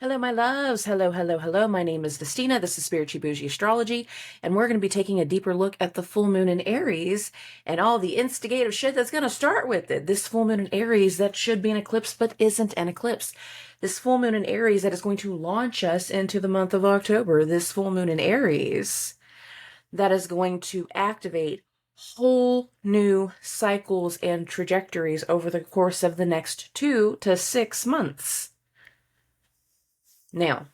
Hello, my loves. Hello, hello, hello. My name is Vestina. This is Spiritually Bougie Astrology, and we're going to be taking a deeper look at the full moon in Aries and all the instigative shit that's going to start with it. This full moon in Aries that should be an eclipse but isn't an eclipse. This full moon in Aries that is going to launch us into the month of October. This full moon in Aries that is going to activate whole new cycles and trajectories over the course of the next 2 to 6 months. Now,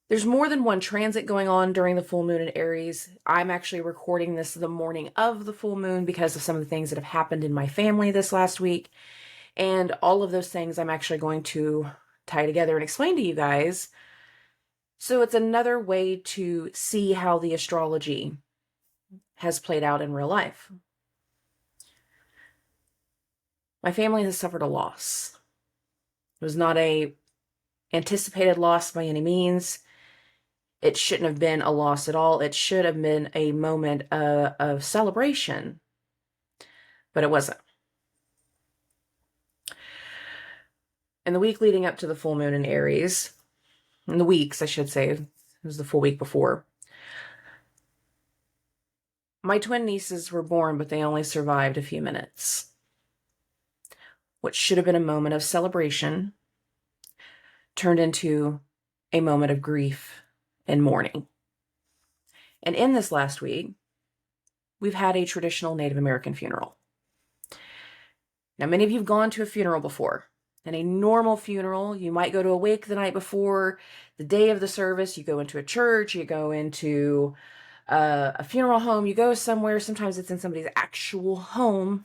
there's more than one transit going on during the full moon in Aries. I'm actually recording this the morning of the full moon because of some of the things that have happened in my family this last week. And all of those things I'm actually going to tie together and explain to you guys. So it's another way to see how the astrology has played out in real life. My family has suffered a loss. It was not a anticipated loss by any means. It shouldn't have been a loss at all. It should have been a moment of celebration, but it wasn't. In the week leading up to the full moon in Aries, in the weeks, I should say, it was the full week before, my twin nieces were born, but they only survived a few minutes. What should have been a moment of celebration turned into a moment of grief and mourning. And in this last week, we've had a traditional Native American funeral. Now, many of you have gone to a funeral before. In a normal funeral, you might go to a wake the night before, the day of the service, you go into a church, you go into a funeral home, you go somewhere, sometimes it's in somebody's actual home.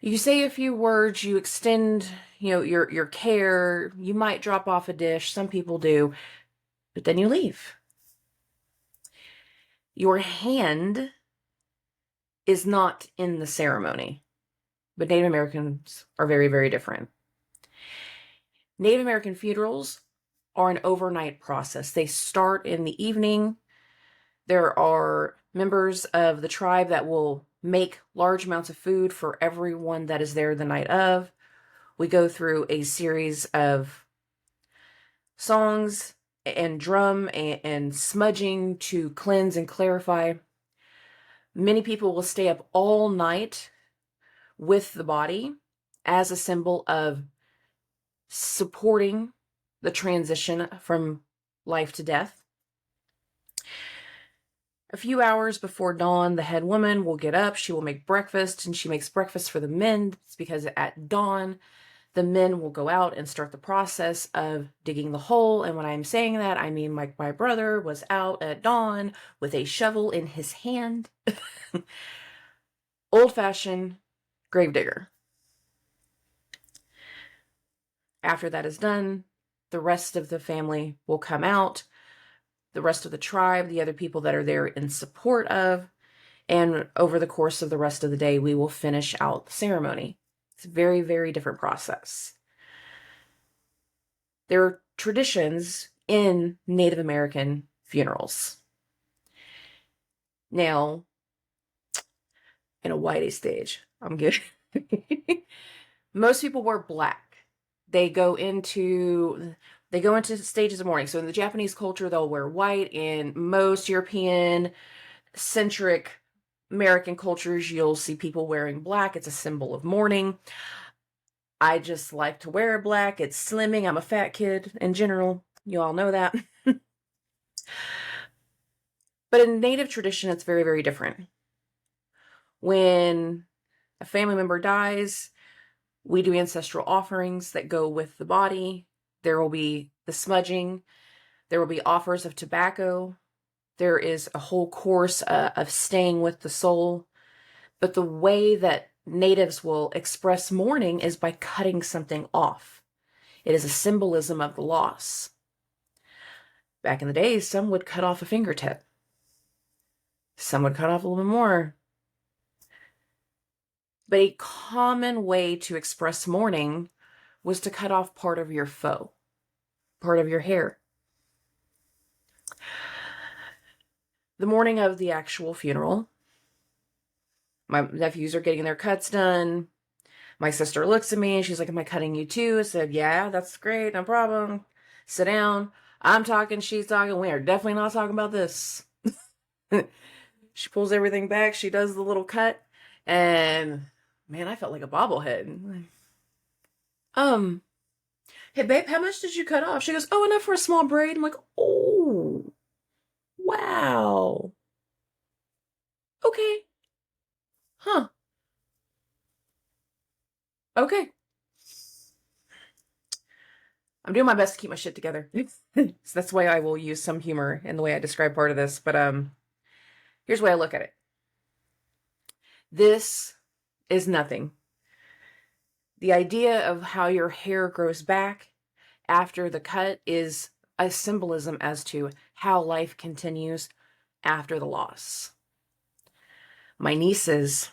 You say a few words, you extend, your care, you might drop off a dish, some people do, but then you leave. Your hand is not in the ceremony, but Native Americans are very, very different. Native American funerals are an overnight process. They start in the evening. There are members of the tribe that will make large amounts of food for everyone that is there the night of. We go through a series of songs and drum and smudging to cleanse and clarify. Many people will stay up all night with the body as a symbol of supporting the transition from life to death. A few hours before dawn, the head woman will get up, she will make breakfast, and she makes breakfast for the men. It's because at dawn, the men will go out and start the process of digging the hole. And when I'm saying that, I mean like my brother was out at dawn with a shovel in his hand. Old-fashioned gravedigger. After that is done, the rest of the family will come out, the rest of the tribe, the other people that are there in support of, and over the course of the rest of the day, we will finish out the ceremony. It's a very, very different process. There are traditions in Native American funerals. Now, in a whitey stage, I'm good. Most people wear black. They go into stages of mourning. So in the Japanese culture, they'll wear white. In most European centric American cultures, you'll see people wearing black. It's a symbol of mourning. I just like to wear black. It's slimming. I'm a fat kid in general. You all know that. But in Native tradition, it's very, very different. When a family member dies, we do ancestral offerings that go with the body. There will be the smudging. There will be offers of tobacco. There is a whole course of staying with the soul. But the way that natives will express mourning is by cutting something off. It is a symbolism of the loss. Back in the day, some would cut off a fingertip. Some would cut off a little bit more. But a common way to express mourning was to cut off part of your faux, part of your hair. The morning of the actual funeral, my nephews are getting their cuts done. My sister looks at me and she's like, am I cutting you too? I said, yeah, that's great. No problem. Sit down. I'm talking. She's talking. We are definitely not talking about this. She pulls everything back. She does the little cut. And man, I felt like a bobblehead. Hey babe, how much did you cut off? She goes, oh, enough for a small braid. I'm like, oh, wow. Okay. Huh. Okay. I'm doing my best to keep my shit together. So that's why I will use some humor in the way I describe part of this. But here's the way I look at it. This is nothing. The idea of how your hair grows back after the cut is a symbolism as to how life continues after the loss. My nieces,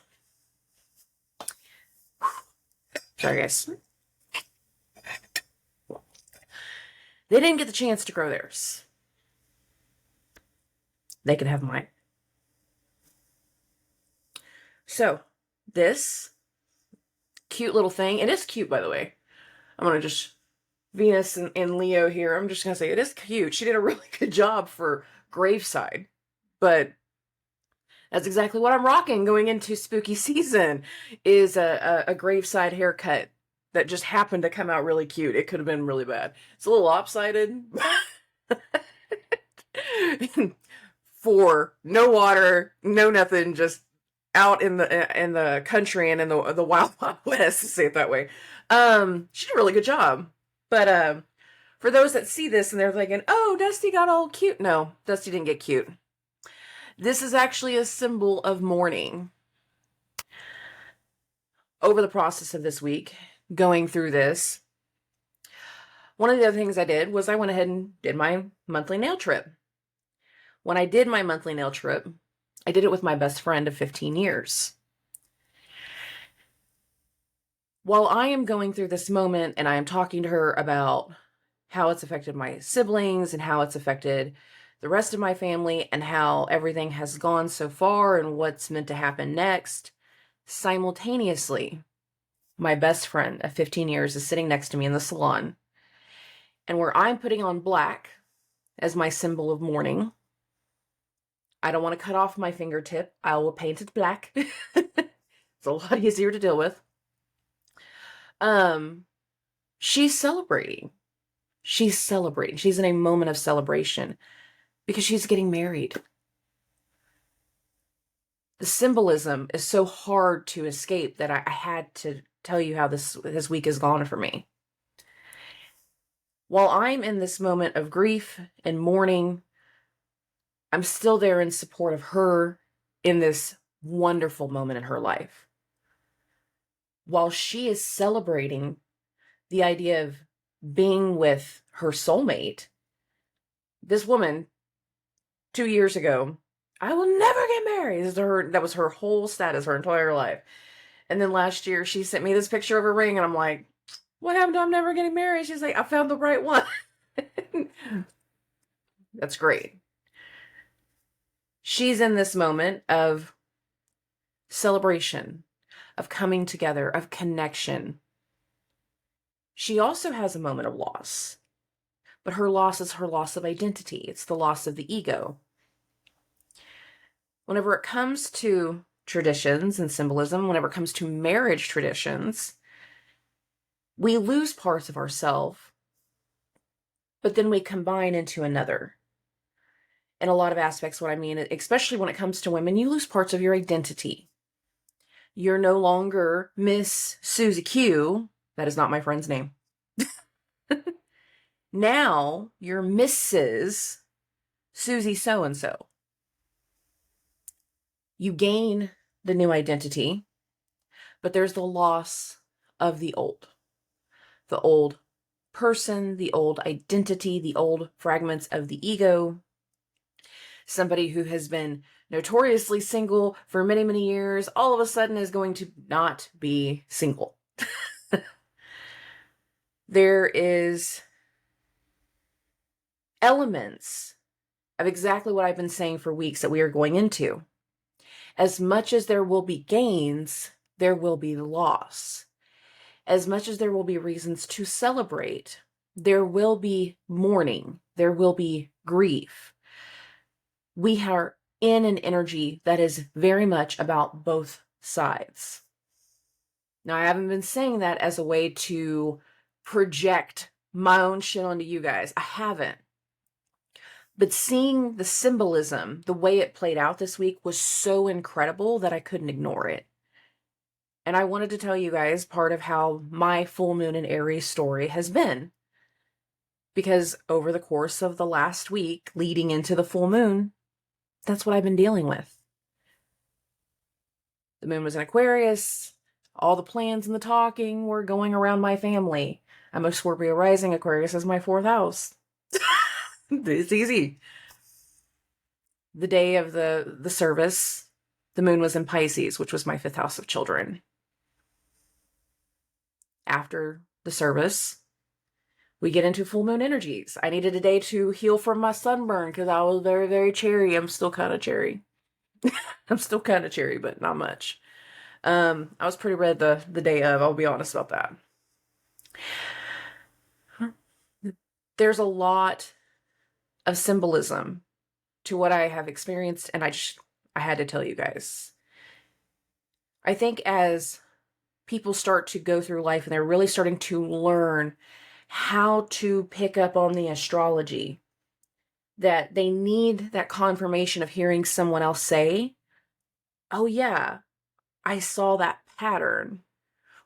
sorry guys, they didn't get the chance to grow theirs. They could have mine. So this cute little thing, it is cute, by the way. I'm going to just, Venus and Leo here, I'm just going to say it is cute. She did a really good job for graveside, but that's exactly what I'm rocking going into spooky season, is a graveside haircut that just happened to come out really cute. It could have been really bad. It's a little lopsided. For no water, no nothing, just out in the country and in the wild west, to say it that way. She did a really good job. But for those that see this and they're thinking, oh, Dusty got all cute. No, Dusty didn't get cute. This is actually a symbol of mourning. Over the process of this week, going through this, one of the other things I did was I went ahead and did my monthly nail trip. When I did my monthly nail trip, I did it with my best friend of 15 years. While I am going through this moment and I am talking to her about how it's affected my siblings and how it's affected the rest of my family and how everything has gone so far and what's meant to happen next, simultaneously, my best friend of 15 years is sitting next to me in the salon. And where I'm putting on black as my symbol of mourning, I don't want to cut off my fingertip. I will paint it black. It's a lot easier to deal with. She's celebrating. She's celebrating. She's in a moment of celebration because she's getting married. The symbolism is so hard to escape that I had to tell you how this week has gone for me. While I'm in this moment of grief and mourning, I'm still there in support of her in this wonderful moment in her life. While she is celebrating the idea of being with her soulmate, this woman 2 years ago, I will never get married. That was her whole status, her entire life. And then last year she sent me this picture of her ring and I'm like, what happened to I'm never getting married? She's like, I found the right one. That's great. She's in this moment of celebration, of coming together, of connection. She also has a moment of loss, but her loss is her loss of identity. It's the loss of the ego. Whenever it comes to traditions and symbolism, whenever it comes to marriage traditions, we lose parts of ourselves, but then we combine into another. In a lot of aspects, what I mean, especially when it comes to women, you lose parts of your identity. You're no longer Miss Susie Q. That is not my friend's name. Now you're Mrs. Susie so-and-so. You gain the new identity, but there's the loss of the old. The old person, the old identity, the old fragments of the ego. Somebody who has been notoriously single for many, many years, all of a sudden is going to not be single. There is elements of exactly what I've been saying for weeks that we are going into. As much as there will be gains, there will be loss. as much as there will be reasons to celebrate, there will be mourning, there will be grief. We are in an energy that is very much about both sides. Now, I haven't been saying that as a way to project my own shit onto you guys. I haven't. But seeing the symbolism, the way it played out this week was so incredible that I couldn't ignore it. And I wanted to tell you guys part of how my full moon in Aries story has been. Because over the course of the last week leading into the full moon, that's what I've been dealing with. The moon was in Aquarius. All the plans and the talking were going around my family. I'm a Scorpio rising. Aquarius is my 4th house. It's easy. The day of the service, the moon was in Pisces, which was my 5th house of children. After the service, we get into full moon energies. I needed a day to heal from my sunburn because I was very, very cherry. I'm still kind of cherry. I'm still kind of cherry, but not much. I was pretty red the day of, I'll be honest about that. There's a lot of symbolism to what I have experienced, and I had to tell you guys. I think as people start to go through life and they're really starting to learn how to pick up on the astrology, that they need that confirmation of hearing someone else say, oh yeah, I saw that pattern.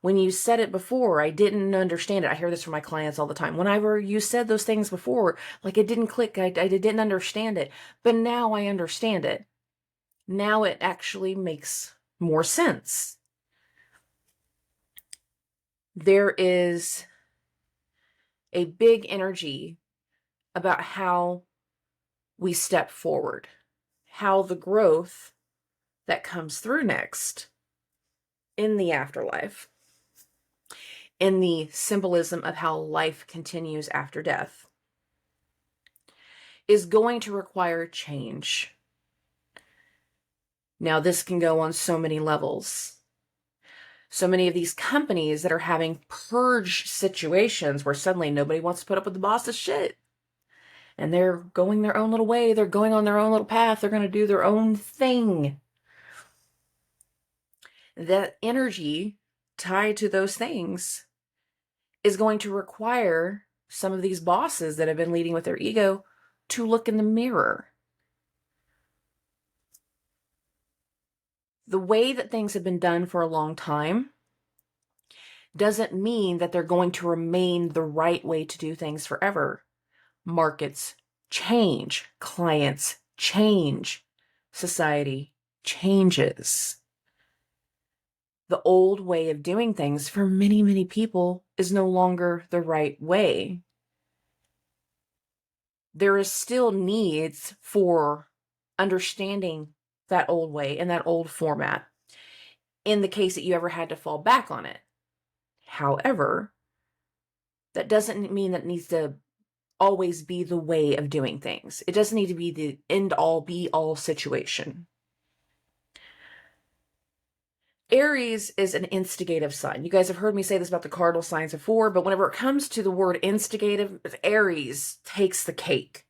When you said it before, I didn't understand it. I hear this from my clients all the time. Whenever you said those things before, like it didn't click, I didn't understand it. But now I understand it. Now it actually makes more sense. There is a big energy about how we step forward, how the growth that comes through next in the afterlife, in the symbolism of how life continues after death, is going to require change. Now, this can go on so many levels. So many of these companies that are having purge situations where suddenly nobody wants to put up with the boss's shit. And they're going their own little way. They're going on their own little path. They're going to do their own thing. That energy tied to those things is going to require some of these bosses that have been leading with their ego to look in the mirror. The way that things have been done for a long time doesn't mean that they're going to remain the right way to do things forever. Markets change, clients change, society changes. The old way of doing things for many, many people is no longer the right way. There is still needs for understanding that old way and that old format in the case that you ever had to fall back on it. However, that doesn't mean that it needs to always be the way of doing things. It doesn't need to be the end-all, be-all situation. Aries is an instigative sign. You guys have heard me say this about the cardinal signs before, but whenever it comes to the word instigative, Aries takes the cake.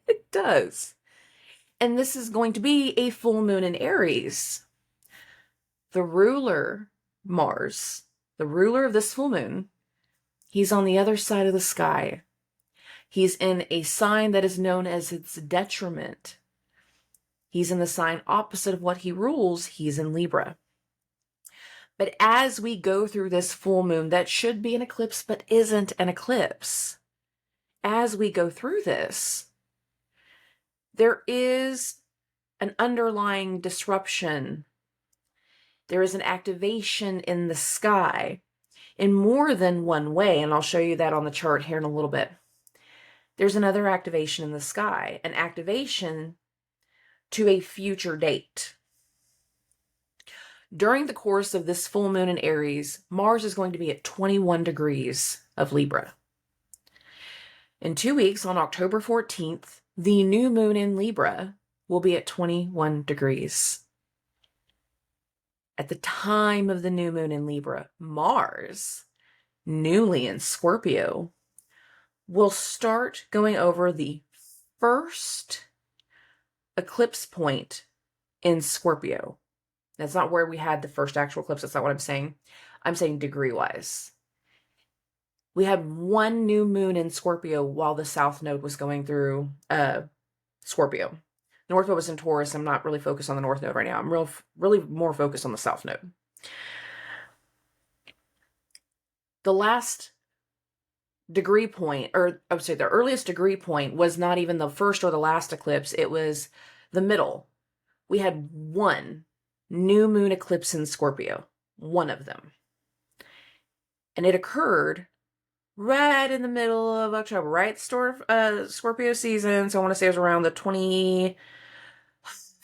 It does. And this is going to be a full moon in Aries. The ruler, Mars, the ruler of this full moon, he's on the other side of the sky. He's in a sign that is known as its detriment. He's in the sign opposite of what he rules. He's in Libra. But as we go through this full moon, that should be an eclipse, but isn't an eclipse. As we go through this, there is an underlying disruption. There is an activation in the sky in more than one way, and I'll show you that on the chart here in a little bit. There's another activation in the sky, an activation to a future date. During the course of this full moon in Aries, Mars is going to be at 21 degrees of Libra. In 2 weeks, on October 14th, the new moon in Libra will be at 21 degrees. at the time of the new moon in Libra, Mars, newly in Scorpio, will start going over the first eclipse point in Scorpio. That's not where we had the first actual eclipse. That's not what I'm saying. I'm saying degree-wise. We had one new moon in Scorpio while the South Node was going through Scorpio. The North Node was in Taurus. I'm not really focused on the North Node right now. I'm really more focused on the South Node. The last degree point, or I would say the earliest degree point, was not even the first or the last eclipse. It was the middle. We had one new moon eclipse in Scorpio, one of them. And it occurred right in the middle of October, right? Scorpio season. So I want to say it was around the 25th,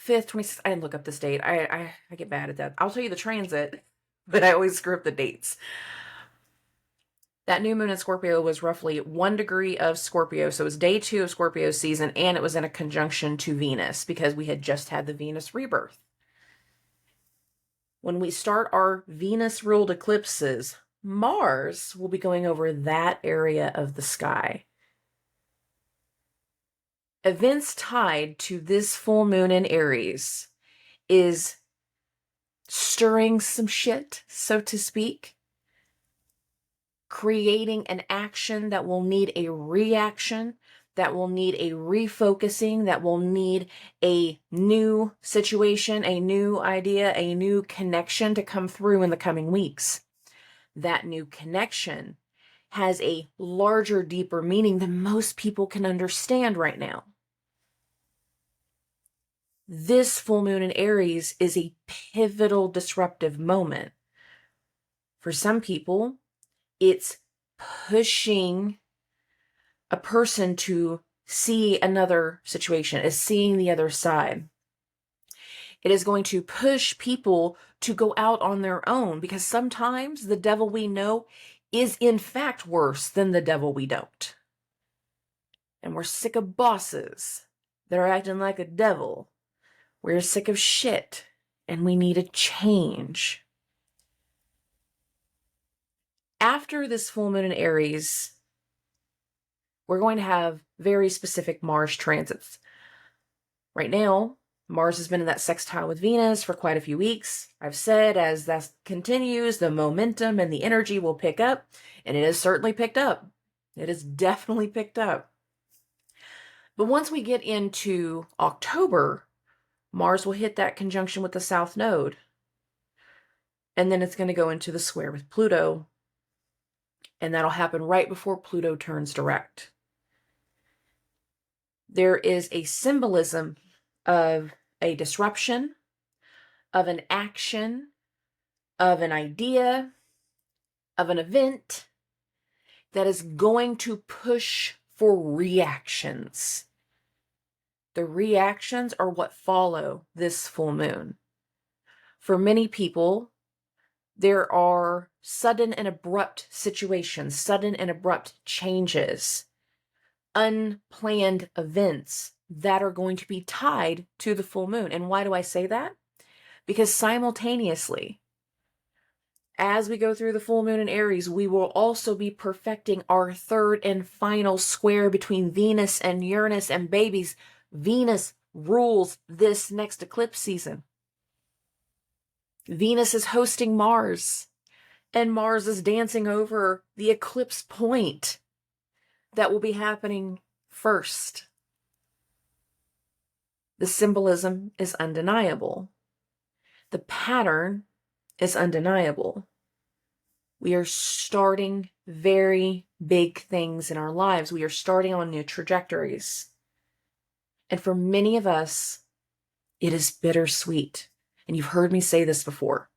26th. I didn't look up this date. I get bad at that. I'll tell you the transit, but I always screw up the dates. That new moon in Scorpio was roughly 1 degree of Scorpio. So it was day 2 of Scorpio season, and it was in a conjunction to Venus because we had just had the Venus rebirth. When we start our Venus-ruled eclipses, Mars will be going over that area of the sky. Events tied to this full moon in Aries is stirring some shit, so to speak, creating an action that will need a reaction, that will need a refocusing, that will need a new situation, a new idea, a new connection to come through in the coming weeks. That new connection has a larger, deeper meaning than most people can understand right now. This full moon in Aries is a pivotal, disruptive moment. For some people, it's pushing a person to see another situation, is seeing the other side. It is going to push people to go out on their own, because sometimes the devil we know is in fact worse than the devil we don't. And we're sick of bosses that are acting like a devil. We're sick of shit, and we need a change. After this full moon in Aries, we're going to have very specific Mars transits. Right now, Mars has been in that sextile with Venus for quite a few weeks. I've said as that continues, the momentum and the energy will pick up, and it has certainly picked up. It has definitely picked up. But once we get into October, Mars will hit that conjunction with the South Node, and then it's going to go into the square with Pluto, and that'll happen right before Pluto turns direct. There is a symbolism of a disruption, of an action, of an idea, of an event that is going to push for reactions. The reactions are what follow this full moon. For many people, there are sudden and abrupt situations, sudden and abrupt changes, unplanned events that are going to be tied to the full moon. And why do I say that? Because simultaneously, as we go through the full moon in Aries, we will also be perfecting our third and final square between Venus and Uranus and babies. Venus rules this next eclipse season. Venus is hosting Mars, and Mars is dancing over the eclipse point that will be happening first. The symbolism is undeniable. The pattern is undeniable. We are starting very big things in our lives. We are starting on new trajectories. And for many of us, it is bittersweet. And you've heard me say this before.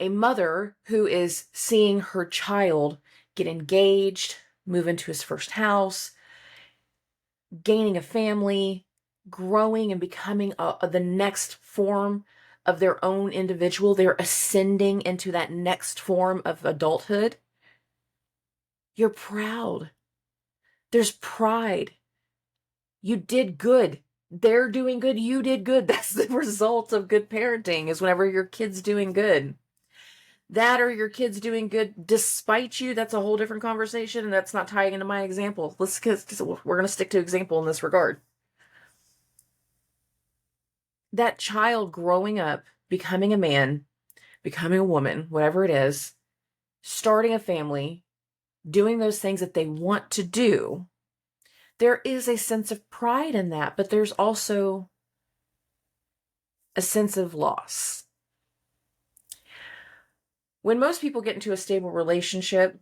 A mother who is seeing her child get engaged, move into his first house, gaining a family, growing and becoming the next form of their own individual. They're ascending into that next form of adulthood. You're proud. There's pride. You did good. they're doing good, you did good. That's the result of good parenting, is whenever your kid's doing good. That or your kid's doing good despite you, that's a whole different conversation, and that's not tying into my example. We're going to stick to example in this regard. That child growing up, becoming a man, becoming a woman, whatever it is, starting a family, doing those things that they want to do, there is a sense of pride in that, but there's also a sense of loss. When most people get into a stable relationship,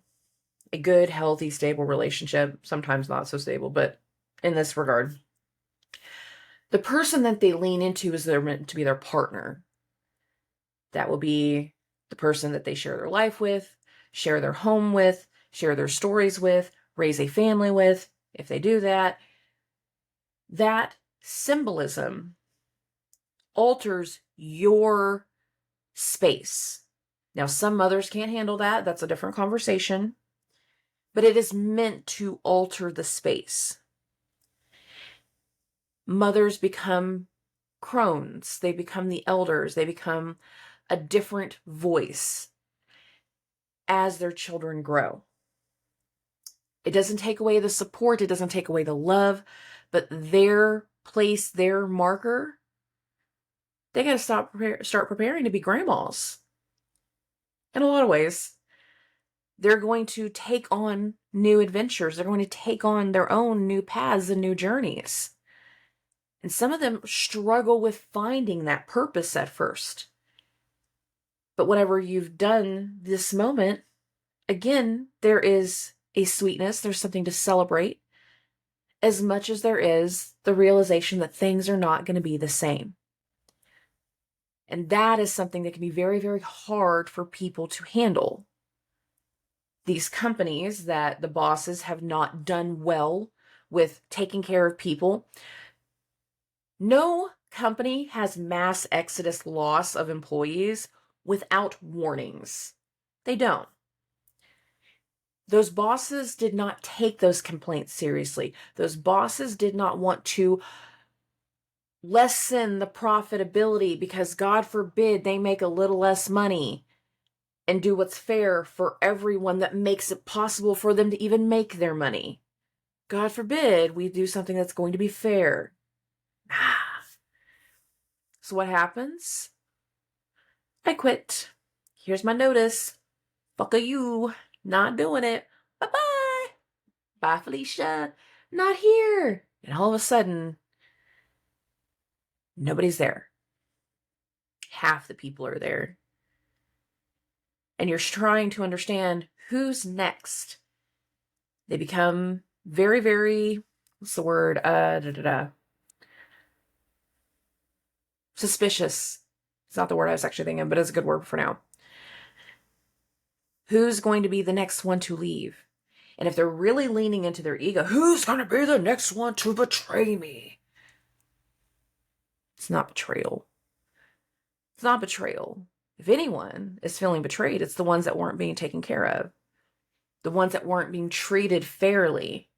a good, healthy, stable relationship, sometimes not so stable, but in this regard, the person that they lean into is they're meant to be their partner. That will be the person that they share their life with, share their home with, share their stories with, raise a family with. If they do that, that symbolism alters your space. Now, some mothers can't handle that. That's a different conversation. But it is meant to alter the space. Mothers become crones. They become the elders. They become a different voice as their children grow. It doesn't take away the support. It doesn't take away the love. But their place, their marker, they got to start preparing to be grandmas. In a lot of ways, they're going to take on new adventures. They're going to take on their own new paths and new journeys. And some of them struggle with finding that purpose at first. But whatever you've done this moment, again, there is a sweetness. There's something to celebrate, as much as there is the realization that things are not going to be the same. And that is something that can be very, very hard for people to handle. These companies that the bosses have not done well with taking care of people. No company has mass exodus loss of employees without warnings. They don't. Those bosses did not take those complaints seriously. Those bosses did not want to lessen the profitability because, God forbid, they make a little less money and do what's fair for everyone that makes it possible for them to even make their money. God forbid we do something that's going to be fair. So what happens? I quit. Here's my notice. Fuck you. Not doing it. Bye-bye. Bye, Felicia. Not here. And all of a sudden, nobody's there. Half the people are there. And you're trying to understand who's next. They become very, very, what's the word? Suspicious. It's not the word I was actually thinking, but it's a good word for now. Who's going to be the next one to leave? And if they're really leaning into their ego, who's going to be the next one to betray me? It's not betrayal. It's not betrayal. If anyone is feeling betrayed, it's the ones that weren't being taken care of. The ones that weren't being treated fairly.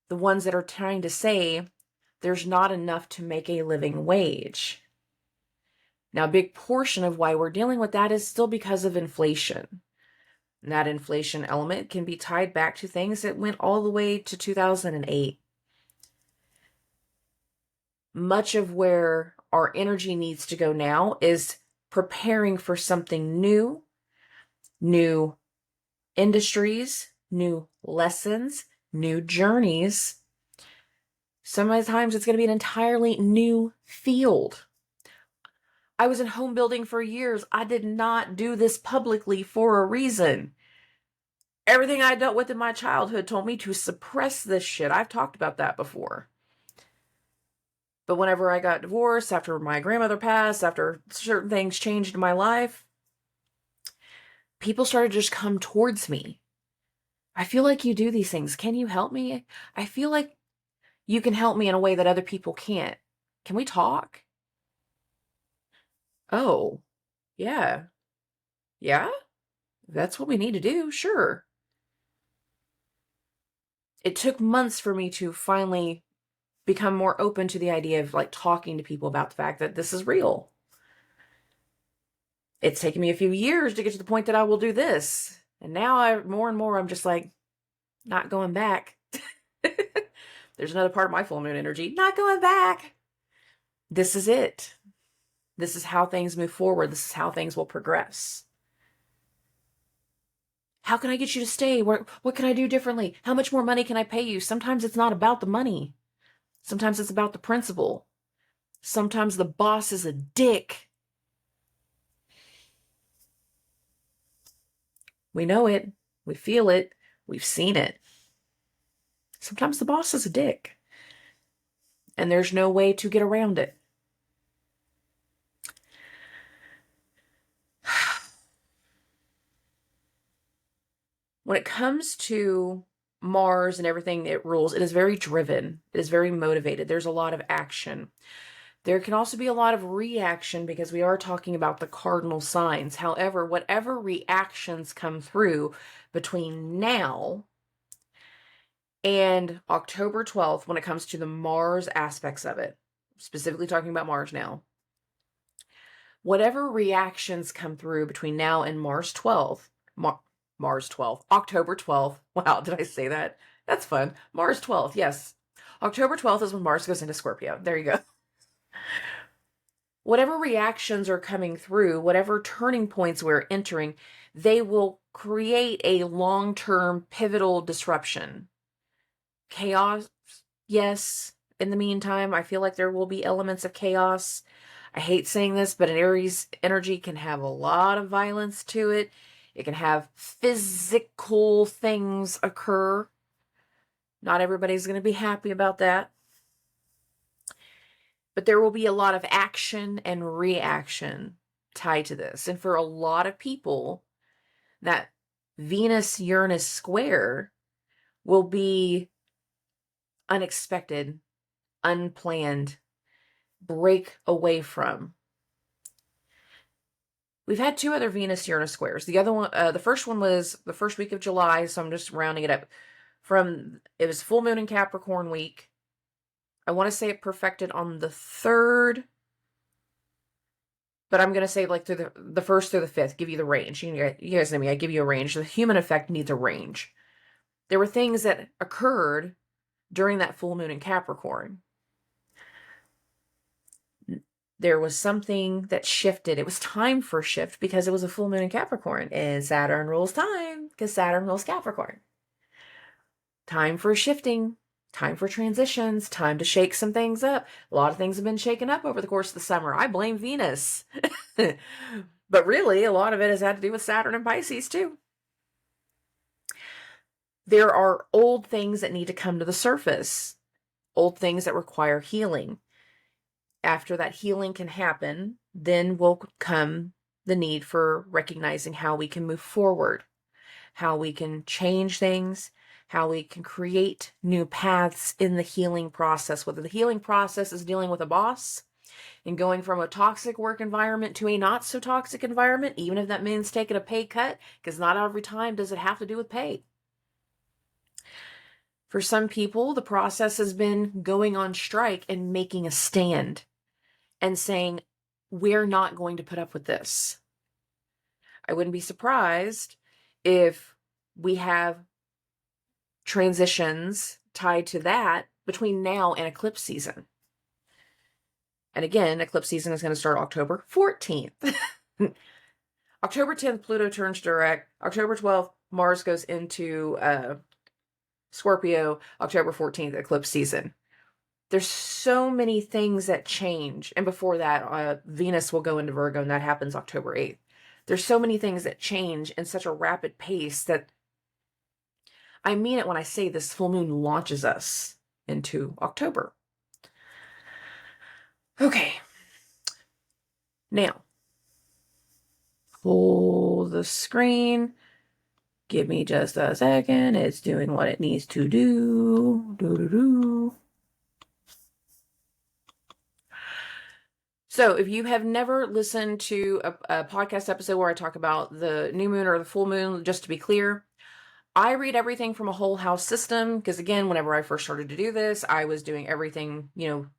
The ones that are trying to say there's not enough to make a living wage. Now, a big portion of why we're dealing with that is still because of inflation. And that inflation element can be tied back to things that went all the way to 2008. Much of where our energy needs to go now is preparing for something new, new industries, new lessons, new journeys. Sometimes it's going to be an entirely new field. I was in home building for years. I did not do this publicly for a reason. Everything I dealt with in my childhood told me to suppress this shit. I've talked about that before. But whenever I got divorced, after my grandmother passed, after certain things changed in my life, people started to just come towards me. I feel like you do these things. Can you help me? I feel like you can help me in a way that other people can't. Can we talk? Oh, yeah. Yeah? That's what we need to do. Sure. It took months for me to finally become more open to the idea of like talking to people about the fact that this is real. It's taken me a few years to get to the point that I will do this. And now more and more, I'm just like, not going back. There's another part of my full moon energy, not going back. This is it. This is how things move forward. This is how things will progress. How can I get you to stay? What can I do differently? How much more money can I pay you? Sometimes it's not about the money. Sometimes it's about the principle. Sometimes the boss is a dick. We know it. We feel it. We've seen it. Sometimes the boss is a dick. And there's no way to get around it. When it comes to Mars and everything it rules, it is very driven. It is very motivated. There's a lot of action. There can also be a lot of reaction because we are talking about the cardinal signs. However, whatever reactions come through between now and October 12th, when it comes to the Mars aspects of it, specifically talking about Mars now, whatever reactions come through between now and October 12th. Wow, did I say that? That's fun. Mars 12th, yes. October 12th is when Mars goes into Scorpio. There you go. Whatever reactions are coming through, whatever turning points we're entering, they will create a long-term pivotal disruption. Chaos, yes. In the meantime, I feel like there will be elements of chaos. I hate saying this, but an Aries energy can have a lot of violence to it. It can have physical things occur. Not everybody's going to be happy about that. But there will be a lot of action and reaction tied to this. And for a lot of people, that Venus-Uranus square will be unexpected, unplanned, break away from. We've had 2 other Venus-Uranus squares. The other one, the first one was the first week of July, so I'm just rounding it up. It was full moon in Capricorn week. I want to say it perfected on the 3rd, but I'm going to say like through the 1st through the 5th, give you the range. You guys know me, I give you a range. The human effect needs a range. There were things that occurred during that full moon in Capricorn. There was something that shifted. It was time for a shift because it was a full moon in Capricorn. And Saturn rules time because Saturn rules Capricorn. Time for shifting. Time for transitions. Time to shake some things up. A lot of things have been shaken up over the course of the summer. I blame Venus. But really, a lot of it has had to do with Saturn and Pisces too. There are old things that need to come to the surface. Old things that require healing. After that healing can happen, then will come the need for recognizing how we can move forward, how we can change things, how we can create new paths in the healing process. Whether the healing process is dealing with a boss and going from a toxic work environment to a not so toxic environment, even if that means taking a pay cut, because not every time does it have to do with pay. For some people, the process has been going on strike and making a stand and saying, we're not going to put up with this. I wouldn't be surprised if we have transitions tied to that between now and eclipse season. And again, eclipse season is going to start October 14th. October 10th, Pluto turns direct. October 12th, Mars goes into Scorpio. October 14th, eclipse season. There's so many things that change. And before that, Venus will go into Virgo, and that happens October 8th. There's so many things that change in such a rapid pace that I mean it when I say this full moon launches us into October. Okay. Now, pull the screen. Give me just a second. It's doing what it needs to do. So if you have never listened to a podcast episode where I talk about the new moon or the full moon, just to be clear, I read everything from a whole house system because, again, whenever I first started to do this, I was doing everything,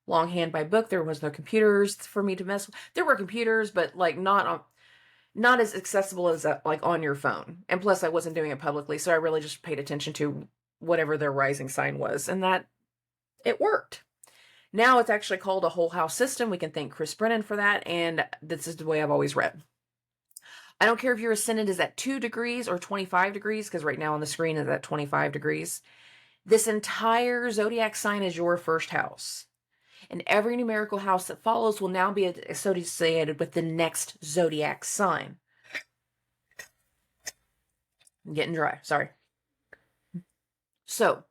longhand by book. There was no computers for me to mess with. There were computers, but like not as accessible as like on your phone. And plus, I wasn't doing it publicly, so I really just paid attention to whatever their rising sign was, and that it worked. Now it's actually called a whole house system. We can thank Chris Brennan for that, and this is the way I've always read. I don't care if your ascendant is at 2 degrees or 25 degrees, because right now on the screen is at 25 degrees. This entire zodiac sign is your first house. And every numerical house that follows will now be associated with the next zodiac sign. I'm getting dry, sorry. So,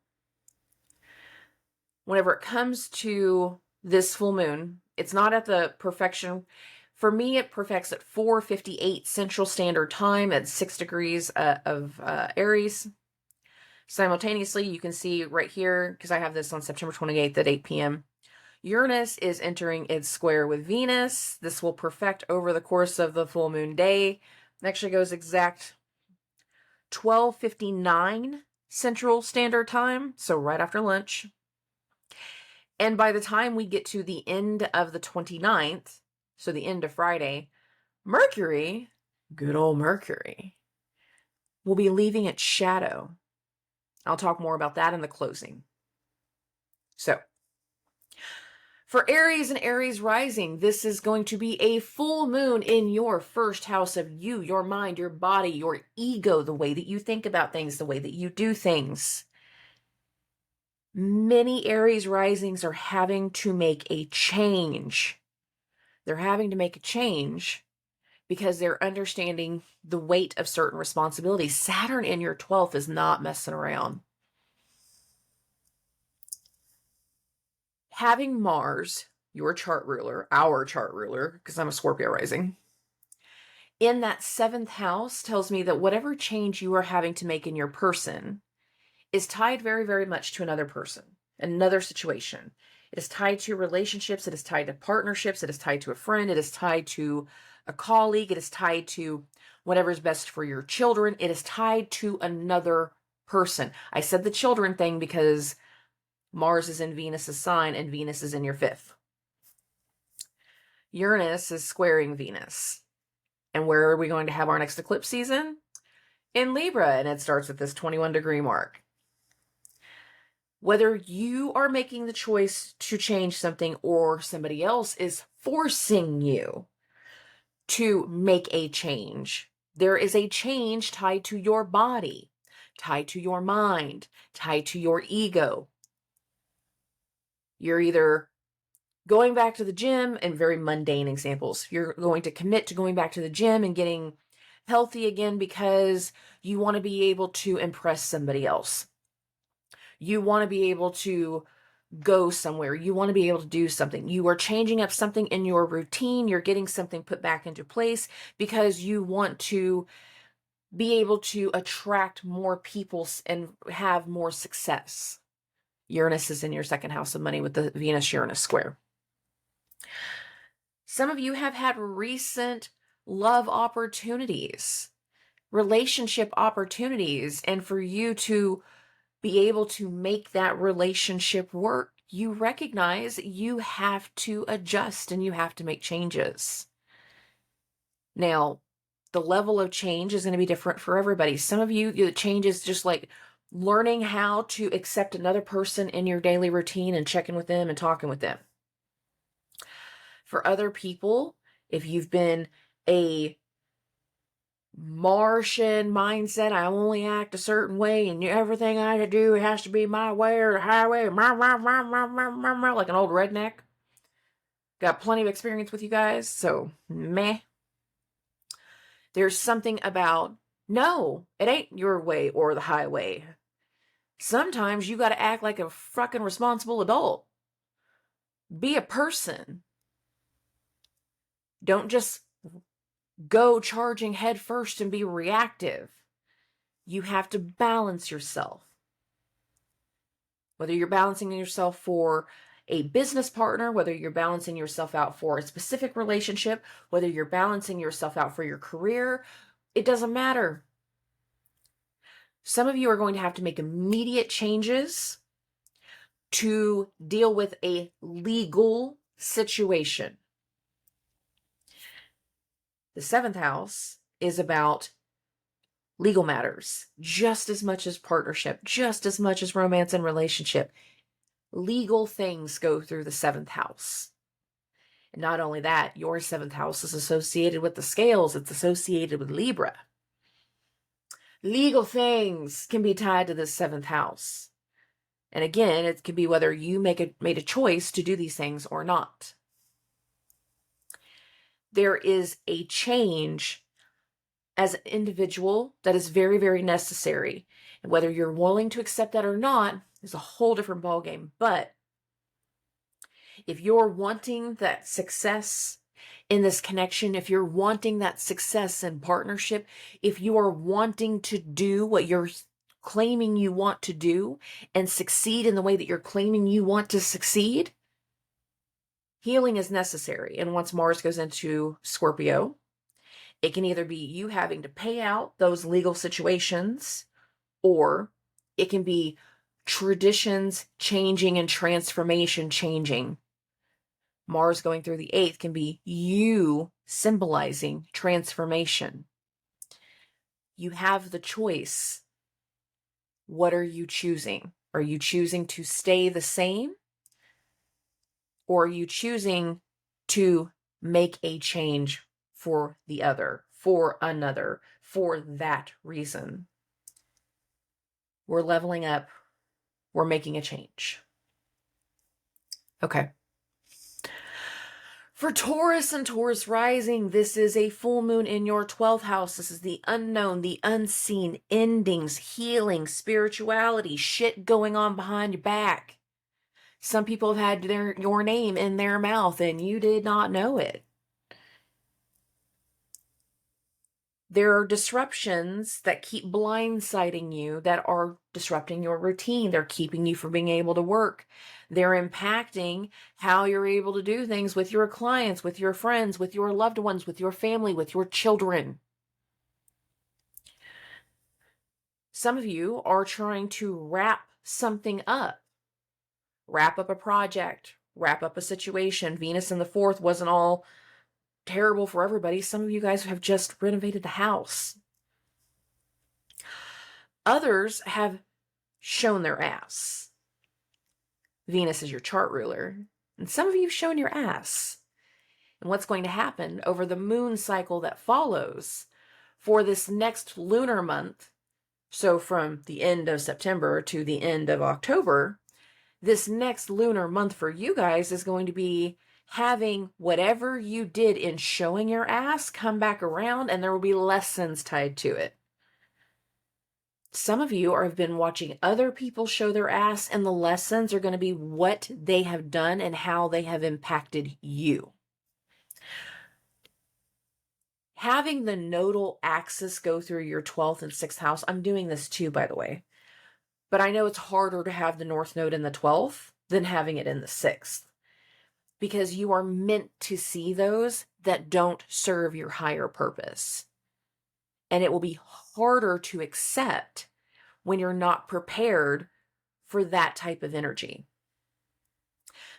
whenever it comes to this full moon, it's not at the perfection. For me, it perfects at 4:58 Central Standard Time at 6 degrees of Aries. Simultaneously, you can see right here, because I have this on September 28th at 8 p.m., Uranus is entering its square with Venus. This will perfect over the course of the full moon day. It actually goes exact 12:59 Central Standard Time, so right after lunch. And by the time we get to the end of the 29th, so the end of Friday, Mercury, good old Mercury, will be leaving its shadow. I'll talk more about that in the closing. So, for Aries and Aries rising, this is going to be a full moon in your first house of you, your mind, your body, your ego, the way that you think about things, the way that you do things. Many Aries risings are having to make a change. They're having to make a change because they're understanding the weight of certain responsibilities. Saturn in your 12th is not messing around. Having Mars, your chart ruler, our chart ruler, because I'm a Scorpio rising, in that 7th house tells me that whatever change you are having to make in your person is tied very, very much to another person, another situation. It is tied to relationships. It is tied to partnerships. It is tied to a friend. It is tied to a colleague. It is tied to whatever is best for your children. It is tied to another person. I said the children thing because Mars is in Venus's sign and Venus is in your 5th. Uranus is squaring Venus. And where are we going to have our next eclipse season? In Libra, and it starts at this 21-degree mark. Whether you are making the choice to change something or somebody else is forcing you to make a change, there is a change tied to your body, tied to your mind, tied to your ego. You're either going back to the gym, and very mundane examples, you're going to commit to going back to the gym and getting healthy again because you want to be able to impress somebody else. You want to be able to go somewhere. You want to be able to do something. You are changing up something in your routine. You're getting something put back into place because you want to be able to attract more people and have more success. Uranus is in your 2nd house of money with the Venus-Uranus square. Some of you have had recent love opportunities, relationship opportunities, and for you to be able to make that relationship work, you recognize you have to adjust and you have to make changes. Now, the level of change is going to be different for everybody. Some of you, the change is just like learning how to accept another person in your daily routine and checking with them and talking with them. For other people, if you've been a Martian mindset, I only act a certain way and everything I do has to be my way or the highway, like an old redneck. Got plenty of experience with you guys, so meh. There's something about, no, it ain't your way or the highway. Sometimes you got to act like a fucking responsible adult. Be a person. Don't just go charging head first and be reactive. You have to balance yourself. Whether you're balancing yourself for a business partner, whether you're balancing yourself out for a specific relationship, whether you're balancing yourself out for your career, it doesn't matter. Some of you are going to have to make immediate changes to deal with a legal situation. The 7th house is about legal matters, just as much as partnership, just as much as romance and relationship. Legal things go through the 7th house. And not only that, your 7th house is associated with the scales. It's associated with Libra. Legal things can be tied to the 7th house. And again, it can be whether you made a choice to do these things or not. There is a change as an individual that is very, very necessary. And whether you're willing to accept that or not is a whole different ballgame. But if you're wanting that success in this connection, if you're wanting that success in partnership, if you are wanting to do what you're claiming you want to do and succeed in the way that you're claiming you want to succeed, healing is necessary. And once Mars goes into Scorpio, it can either be you having to pay out those legal situations, or it can be traditions changing and transformation changing. Mars going through the 8th can be you symbolizing transformation. You have the choice. What are you choosing? Are you choosing to stay the same? Or are you choosing to make a change for the other, for another, for that reason? We're leveling up. We're making a change. Okay. For Taurus and Taurus rising, this is a full moon in your 12th house. This is the unknown, the unseen, endings, healing, spirituality, shit going on behind your back. Some people have had your name in their mouth and you did not know it. There are disruptions that keep blindsiding you, that are disrupting your routine. They're keeping you from being able to work. They're impacting how you're able to do things with your clients, with your friends, with your loved ones, with your family, with your children. Some of you are trying to wrap something up. Wrap up a project, wrap up a situation. Venus in the 4th wasn't all terrible for everybody. Some of you guys have just renovated the house. Others have shown their ass. Venus is your chart ruler. And some of you have shown your ass. And what's going to happen over the moon cycle that follows for this next lunar month, so from the end of September to the end of October, this next lunar month for you guys is going to be having whatever you did in showing your ass come back around, and there will be lessons tied to it. Some of you have been watching other people show their ass, and the lessons are going to be what they have done and how they have impacted you. Having the nodal axis go through your 12th and 6th house, I'm doing this too, by the way, but I know it's harder to have the North Node in the 12th than having it in the 6th. Because you are meant to see those that don't serve your higher purpose. And it will be harder to accept when you're not prepared for that type of energy.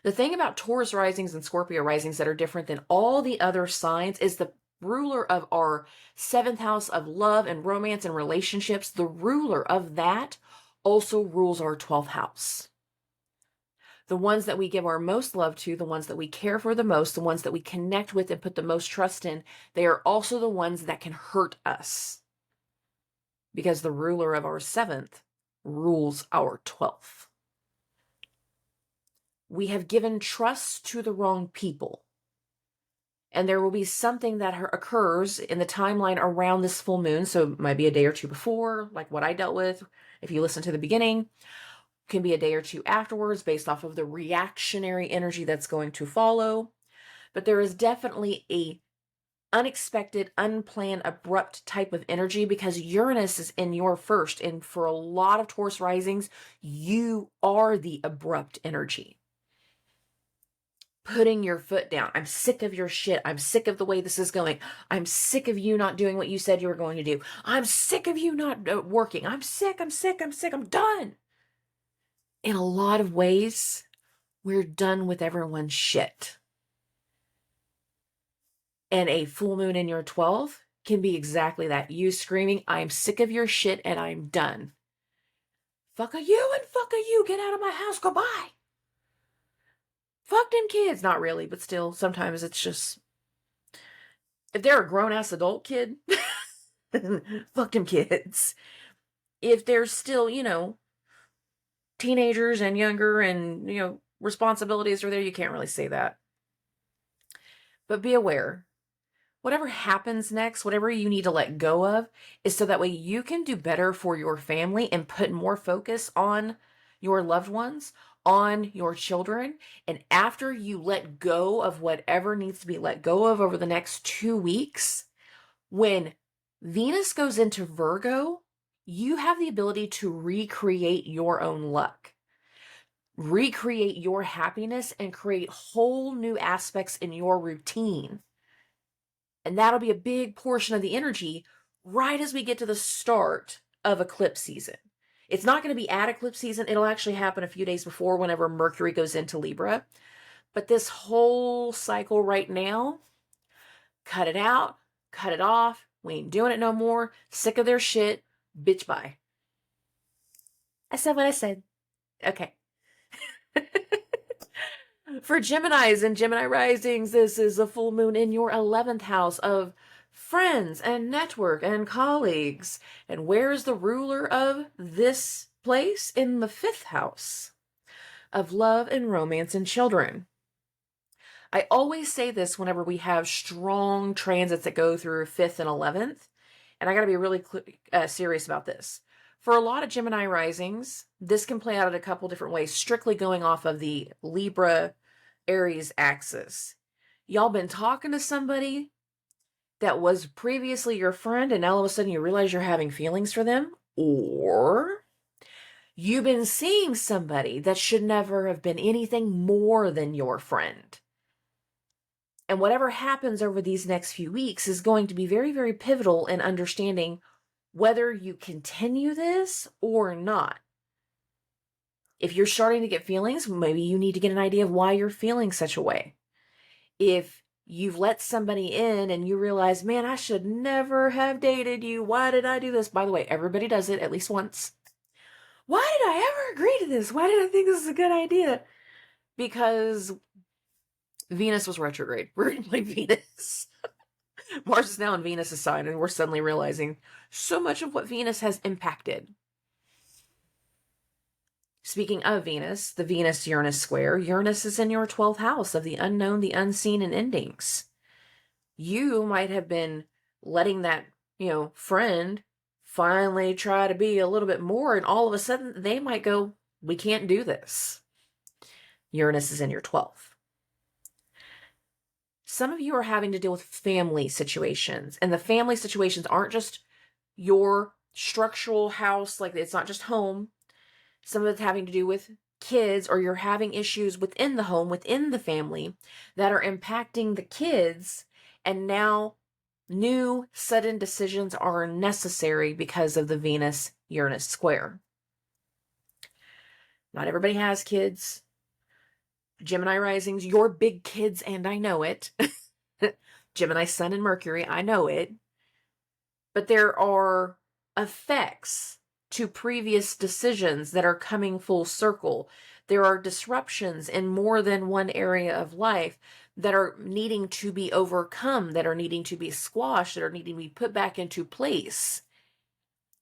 The thing about Taurus risings and Scorpio risings that are different than all the other signs is the ruler of our 7th house of love and romance and relationships. The ruler of that also rules our 12th house. The ones that we give our most love to, the ones that we care for the most, the ones that we connect with and put the most trust in, they are also the ones that can hurt us. Because the ruler of our 7th rules our 12th. We have given trust to the wrong people. And there will be something that occurs in the timeline around this full moon. So it might be a day or two before, like what I dealt with. If you listen to the beginning, can be a day or two afterwards based off of the reactionary energy that's going to follow. But there is definitely a unexpected, unplanned, abrupt type of energy because Uranus is in your first. And for a lot of Taurus risings, you are the abrupt energy. putting your foot down. I'm sick of your shit. I'm sick of the way this is going. I'm sick of you not doing what you said you were going to do. I'm sick of you not working. I'm sick. I'm done. In a lot of ways, we're done with everyone's shit. And a full moon in your 12th can be exactly that. You screaming, I'm sick of your shit and I'm done. Fuck a you and fuck a you. Get out of my house. Goodbye. Fuck them kids. Not really, but still, sometimes it's just, if they're a grown-ass adult kid, fuck them kids. If they're still, teenagers and younger and, responsibilities are there, you can't really say that. But be aware. Whatever happens next, whatever you need to let go of, is so that way you can do better for your family and put more focus on your loved ones, on your children. And after you let go of whatever needs to be let go of over the next 2 weeks, when Venus goes into Virgo, you have the ability to recreate your own luck, recreate your happiness, and create whole new aspects in your routine. And that'll be a big portion of the energy right as we get to the start of eclipse season. It's not going to be at eclipse season. It'll actually happen a few days before, whenever Mercury goes into Libra. But this whole cycle right now, cut it out, cut it off. We ain't doing it no more. Sick of their shit. Bitch, bye. I said what I said. Okay. For Geminis and Gemini risings, this is a full moon in your 11th house of friends and network and colleagues. And where's the ruler of this place? In the 5th house of love and romance and children. I always say this whenever we have strong transits that go through 5th and 11th. And I got to be really serious about this. For a lot of Gemini risings, this can play out in a couple different ways, strictly going off of the Libra Aries axis. Y'all been talking to somebody that was previously your friend, and all of a sudden you realize you're having feelings for them, or you've been seeing somebody that should never have been anything more than your friend. And whatever happens over these next few weeks is going to be very, very pivotal in understanding whether you continue this or not. If you're starting to get feelings, maybe you need to get an idea of why you're feeling such a way. If you've let somebody in and you realize, man, I should never have dated you. Why did I do this? By the way, everybody does it at least once. Why did I ever agree to this? Why did I think this is a good idea? Because Venus was retrograde. We're in like Venus. Mars is now in Venus' sign, and we're suddenly realizing so much of what Venus has impacted. Speaking of Venus, the Venus-Uranus square, Uranus is in your 12th house of the unknown, the unseen, and endings. You might have been letting that, friend finally try to be a little bit more, and all of a sudden they might go, we can't do this. Uranus is in your 12th. Some of you are having to deal with family situations, and the family situations aren't just your structural house, like it's not just home. Some of it's having to do with kids, or you're having issues within the home, within the family, that are impacting the kids, and now new sudden decisions are necessary because of the Venus-Uranus square. Not everybody has kids. Gemini risings, you're big kids, and I know it. Gemini Sun and Mercury, I know it. But there are effects to previous decisions that are coming full circle. There are disruptions in more than one area of life that are needing to be overcome, that are needing to be squashed, that are needing to be put back into place.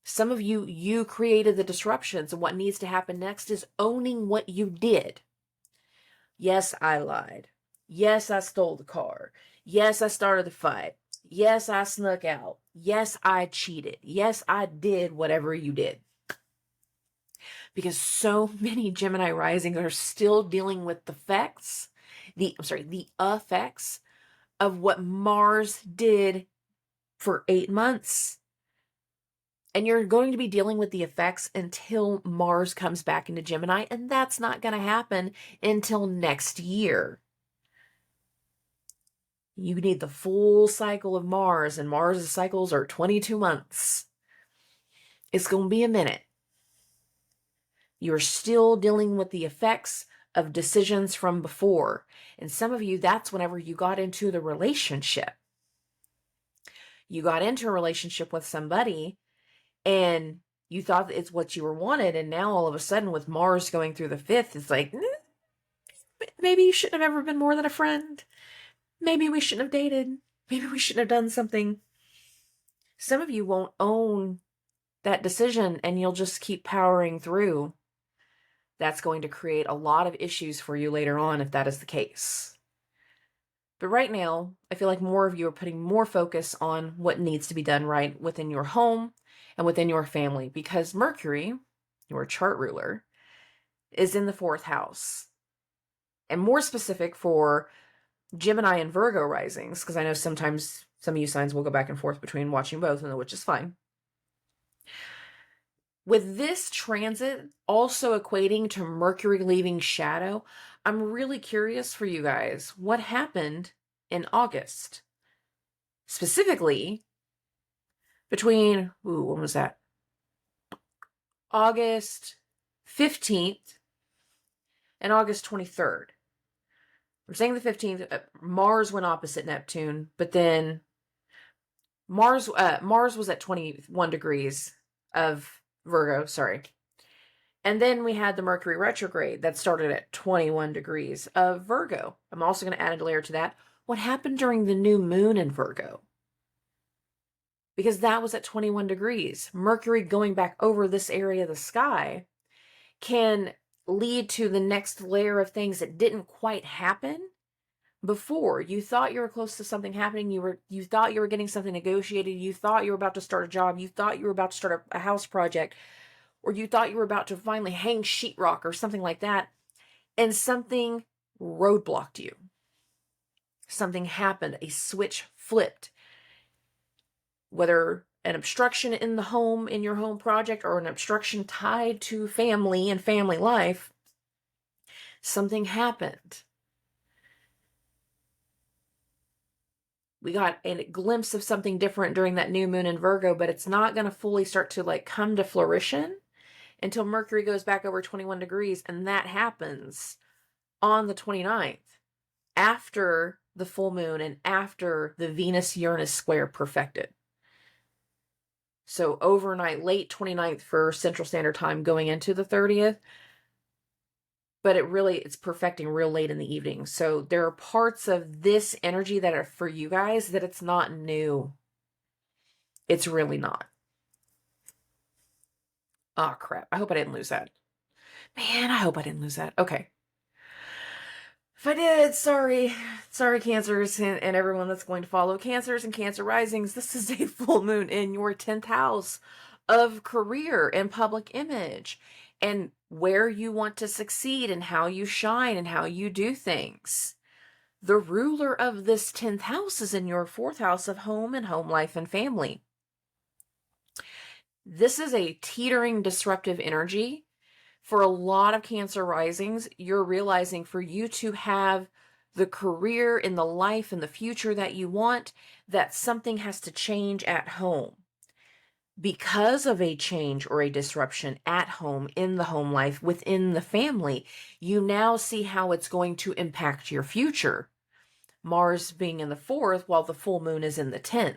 Some of you created the disruptions, and what needs to happen next is owning what you did. Yes, I lied. Yes, I stole the car. Yes, I started the fight. Yes, I snuck out. Yes, I cheated. Yes, I did whatever you did. Because so many Gemini risings are still dealing with the effects of what Mars did for 8 months. And you're going to be dealing with the effects until Mars comes back into Gemini, and that's not going to happen until next year. You need the full cycle of Mars, and Mars' cycles are 22 months. It's going to be a minute. You're still dealing with the effects of decisions from before. And some of you, that's whenever you got into the relationship. You got into a relationship with somebody and you thought it's what you were wanted. And now all of a sudden with Mars going through the fifth, it's like, maybe you shouldn't have ever been more than a friend. Maybe we shouldn't have dated. Maybe we shouldn't have done something. Some of you won't own that decision and you'll just keep powering through. That's going to create a lot of issues for you later on if that is the case. But right now, I feel like more of you are putting more focus on what needs to be done right within your home and within your family, because Mercury, your chart ruler, is in the 4th house. And more specific for Gemini and Virgo risings, because I know sometimes some of you signs will go back and forth between watching both, which is fine. With this transit also equating to Mercury leaving shadow, I'm really curious for you guys, what happened in August? Specifically, between, when was that? August 15th and August 23rd. We're saying the 15th, Mars went opposite Neptune, but then Mars was at 21 degrees of Virgo, sorry. And then we had the Mercury retrograde that started at 21 degrees of Virgo. I'm also going to add a layer to that. What happened during the new moon in Virgo? Because that was at 21 degrees. Mercury going back over this area of the sky can lead to the next layer of things that didn't quite happen before. You thought you were close to something happening. You thought you were getting something negotiated. You thought you were about to start a job. You thought you were about to start a house project. Or you thought you were about to finally hang sheetrock or something like that. And something roadblocked you. Something happened. A switch flipped. Whether an obstruction in the home, in your home project, or an obstruction tied to family and family life, something happened. We got a glimpse of something different during that new moon in Virgo, but it's not going to fully start to come to fruition until Mercury goes back over 21 degrees. And that happens on the 29th, after the full moon and after the Venus-Uranus square perfected. So overnight, late 29th for Central Standard Time going into the 30th. But it's perfecting real late in the evening. So there are parts of this energy that are for you guys that it's not new. It's really not. Oh, crap. I hope I didn't lose that. Man, I hope I didn't lose that. Okay. If I did, sorry. Sorry, Cancers and everyone that's going to follow. Cancers and Cancer risings, this is a full moon in your 10th house of career and public image and where you want to succeed and how you shine and how you do things. The ruler of this 10th house is in your 4th house of home and home life and family. This is a teetering disruptive energy. For a lot of Cancer risings, you're realizing for you to have the career in the life and the future that you want, that something has to change at home. Because of a change or a disruption at home, in the home life, within the family, you now see how it's going to impact your future. Mars being in the 4th while the full moon is in the 10th.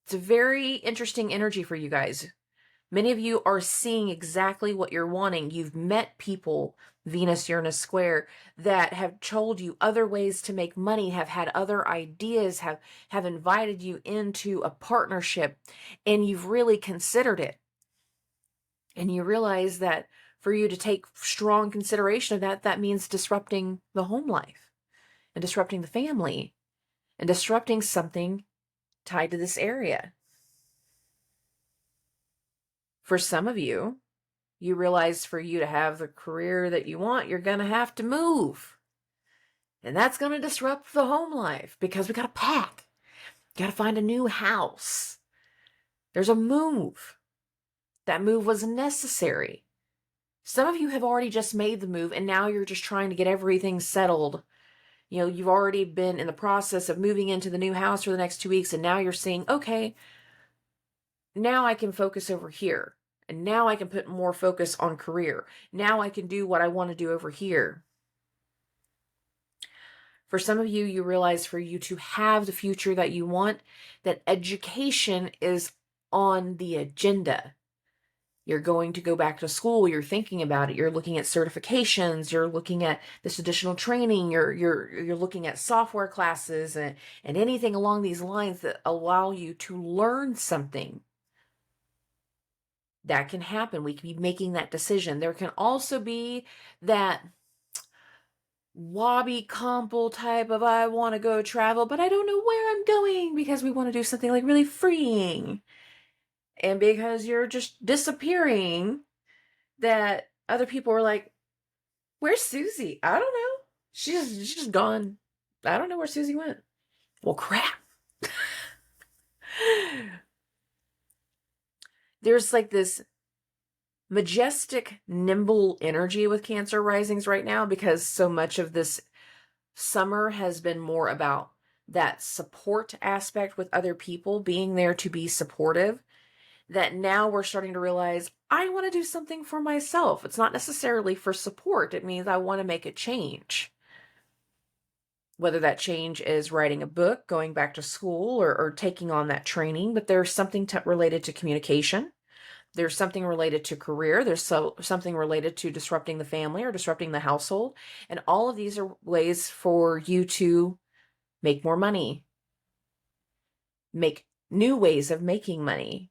It's a very interesting energy for you guys. Many of you are seeing exactly what you're wanting. You've met people, Venus-Uranus square, that have told you other ways to make money, have had other ideas, have invited you into a partnership, and you've really considered it. And you realize that for you to take strong consideration of that, that means disrupting the home life and disrupting the family and disrupting something tied to this area. For some of you, you realize for you to have the career that you want, you're going to have to move. And that's going to disrupt the home life because we got to pack. Got to find a new house. There's a move. That move was necessary. Some of you have already just made the move and now you're just trying to get everything settled You know, you've already been in the process of moving into the new house for the next 2 weeks, and now you're seeing, okay, now I can focus over here. And now I can put more focus on career. Now I can do what I want to do over here. For some of you, you realize for you to have the future that you want, that education is on the agenda. You're going to go back to school, you're thinking about it, you're looking at certifications, you're looking at this additional training, you're looking at software classes and anything along these lines that allow you to learn something. That can happen. We can be making that decision. There can also be that wobby comple type of, I want to go travel, but I don't know where I'm going, because we want to do something like really freeing. And because you're just disappearing, that other people are like, where's Susie? I don't know. She's just gone. I don't know where Susie went. Well, crap. There's like this majestic, nimble energy with Cancer risings right now, because so much of this summer has been more about that support aspect with other people, being there to be supportive, that now we're starting to realize, I want to do something for myself. It's not necessarily for support. It means I want to make a change. Whether that change is writing a book, going back to school, or taking on that training, but there's something related to communication. There's something related to career. There's something related to disrupting the family or disrupting the household. And all of these are ways for you to make more money, make new ways of making money.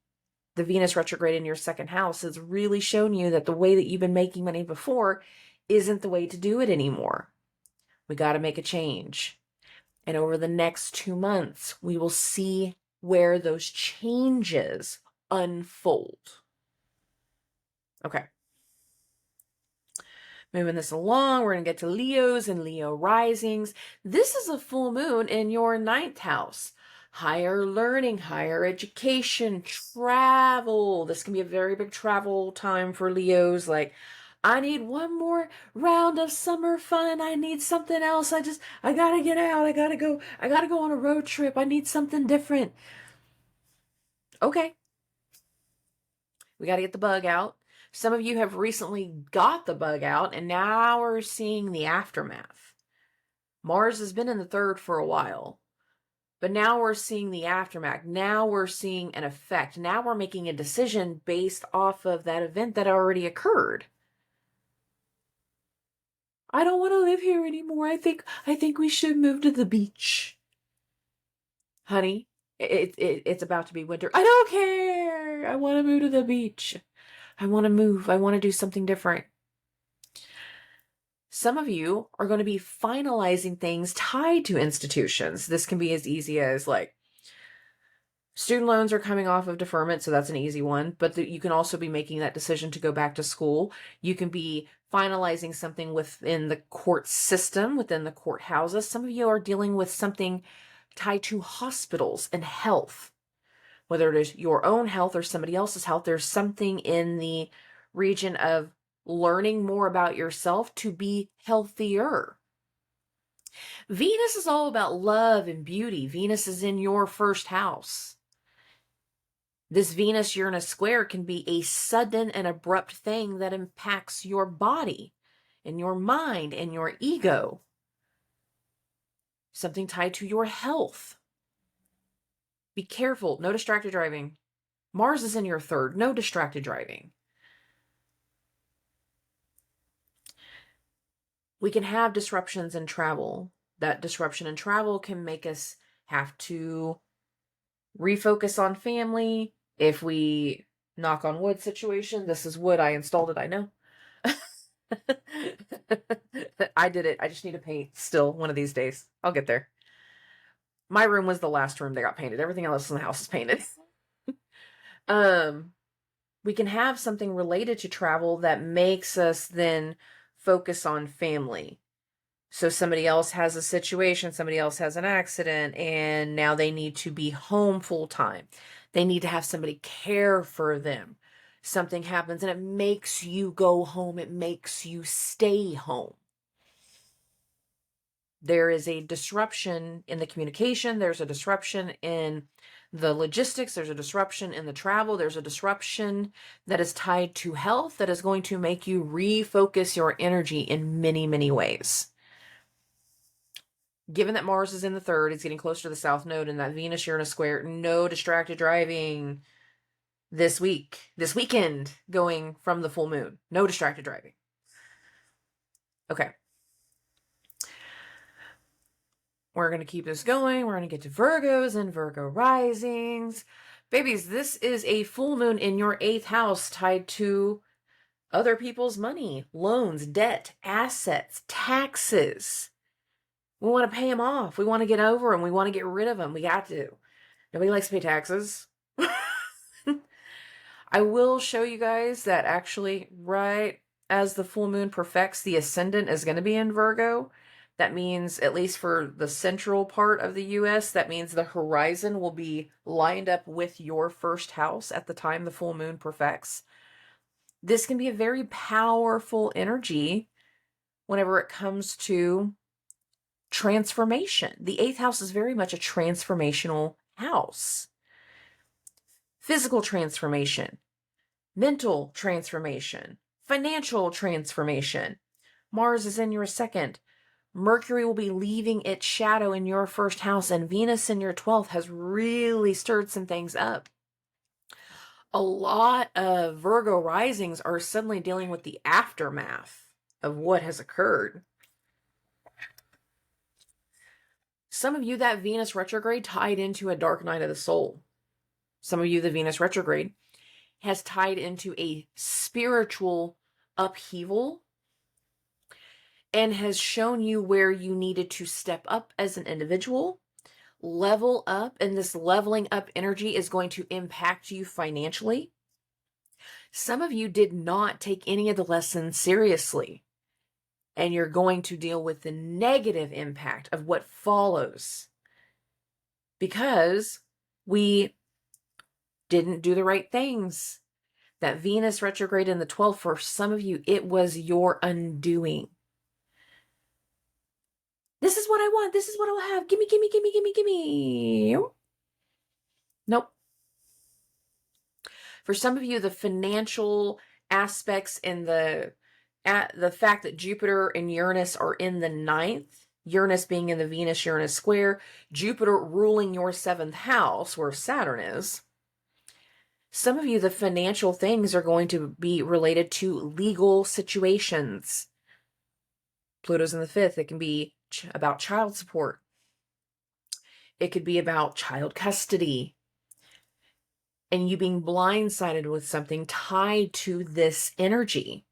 The Venus retrograde in your second house has really shown you that the way that you've been making money before isn't the way to do it anymore. We got to make a change. And over the next 2 months, we will see where those changes unfold. Okay. Moving this along, we're going to get to Leos and Leo risings. This is a full moon in your 9th house. Higher learning, higher education, travel. This can be a very big travel time for Leos. Like, I need one more round of summer fun. I need something else. I gotta get out. I gotta go on a road trip. I need something different. Okay. We gotta get the bug out. Some of you have recently got the bug out, and now we're seeing the aftermath. Mars has been in the 3rd for a while, but now we're seeing the aftermath. Now we're seeing an effect. Now we're making a decision based off of that event that already occurred. I don't want to live here anymore. I think we should move to the beach. Honey, it's about to be winter. I don't care. I want to move to the beach. I want to move. I want to do something different. Some of you are going to be finalizing things tied to institutions. This can be as easy as, like, student loans are coming off of deferment, so that's an easy one. But you can also be making that decision to go back to school. You can be finalizing something within the court system, within the courthouses. Some of you are dealing with something tied to hospitals and health. Whether it is your own health or somebody else's health, there's something in the region of learning more about yourself to be healthier. Venus is all about love and beauty. Venus is in your 1st house. This Venus-Uranus square can be a sudden and abrupt thing that impacts your body and your mind and your ego. Something tied to your health. Be careful. No distracted driving. Mars is in your 3rd. No distracted driving. We can have disruptions in travel. That disruption in travel can make us have to refocus on family. If we, knock on wood situation, this is wood, I installed it, I know. I did it. I just need to paint still one of these days. I'll get there. My room was the last room that got painted. Everything else in the house is painted. We can have something related to travel that makes us then focus on family. So somebody else has a situation, somebody else has an accident, and now they need to be home full time. They need to have somebody care for them. Something happens and it makes you go home. It makes you stay home. There is a disruption in the communication. There's a disruption in the logistics. There's a disruption in the travel. There's a disruption that is tied to health that is going to make you refocus your energy in many, many ways. Given that Mars is in the third, it's getting closer to the South Node, and that Venus-Uranus square, no distracted driving this weekend, going from the full moon. No distracted driving. Okay. We're going to keep this going. We're going to get to Virgos and Virgo risings. Babies, this is a full moon in your 8th house tied to other people's money, loans, debt, assets, taxes. We want to pay them off. We want to get over them. We want to get rid of them. We got to. Nobody likes to pay taxes. I will show you guys that actually right as the full moon perfects, the ascendant is going to be in Virgo. That means, at least for the central part of the US, that means the horizon will be lined up with your first house at the time the full moon perfects. This can be a very powerful energy whenever it comes to transformation. The 8th house is very much a transformational house. Physical transformation, mental transformation, financial transformation. Mars is in your 2nd. Mercury will be leaving its shadow in your 1st house, and Venus in your 12th has really stirred some things up. A lot of Virgo risings are suddenly dealing with the aftermath of what has occurred. Some of you, that Venus retrograde tied into a dark night of the soul. Some of you, the Venus retrograde has tied into a spiritual upheaval and has shown you where you needed to step up as an individual, level up, and this leveling up energy is going to impact you financially. Some of you did not take any of the lessons seriously, and you're going to deal with the negative impact of what follows because we didn't do the right things. That Venus retrograde in the 12th, for some of you, it was your undoing. This is what I want. This is what I'll have. Gimme, gimme, gimme, gimme, gimme. Nope. For some of you, the financial aspects and the fact that Jupiter and Uranus are in the 9th, Uranus being in the Venus-Uranus square, Jupiter ruling your 7th house where Saturn is. Some of you, the financial things are going to be related to legal situations. Pluto's in the 5th. It can be about child support. It could be about child custody. And you being blindsided with something tied to this energy.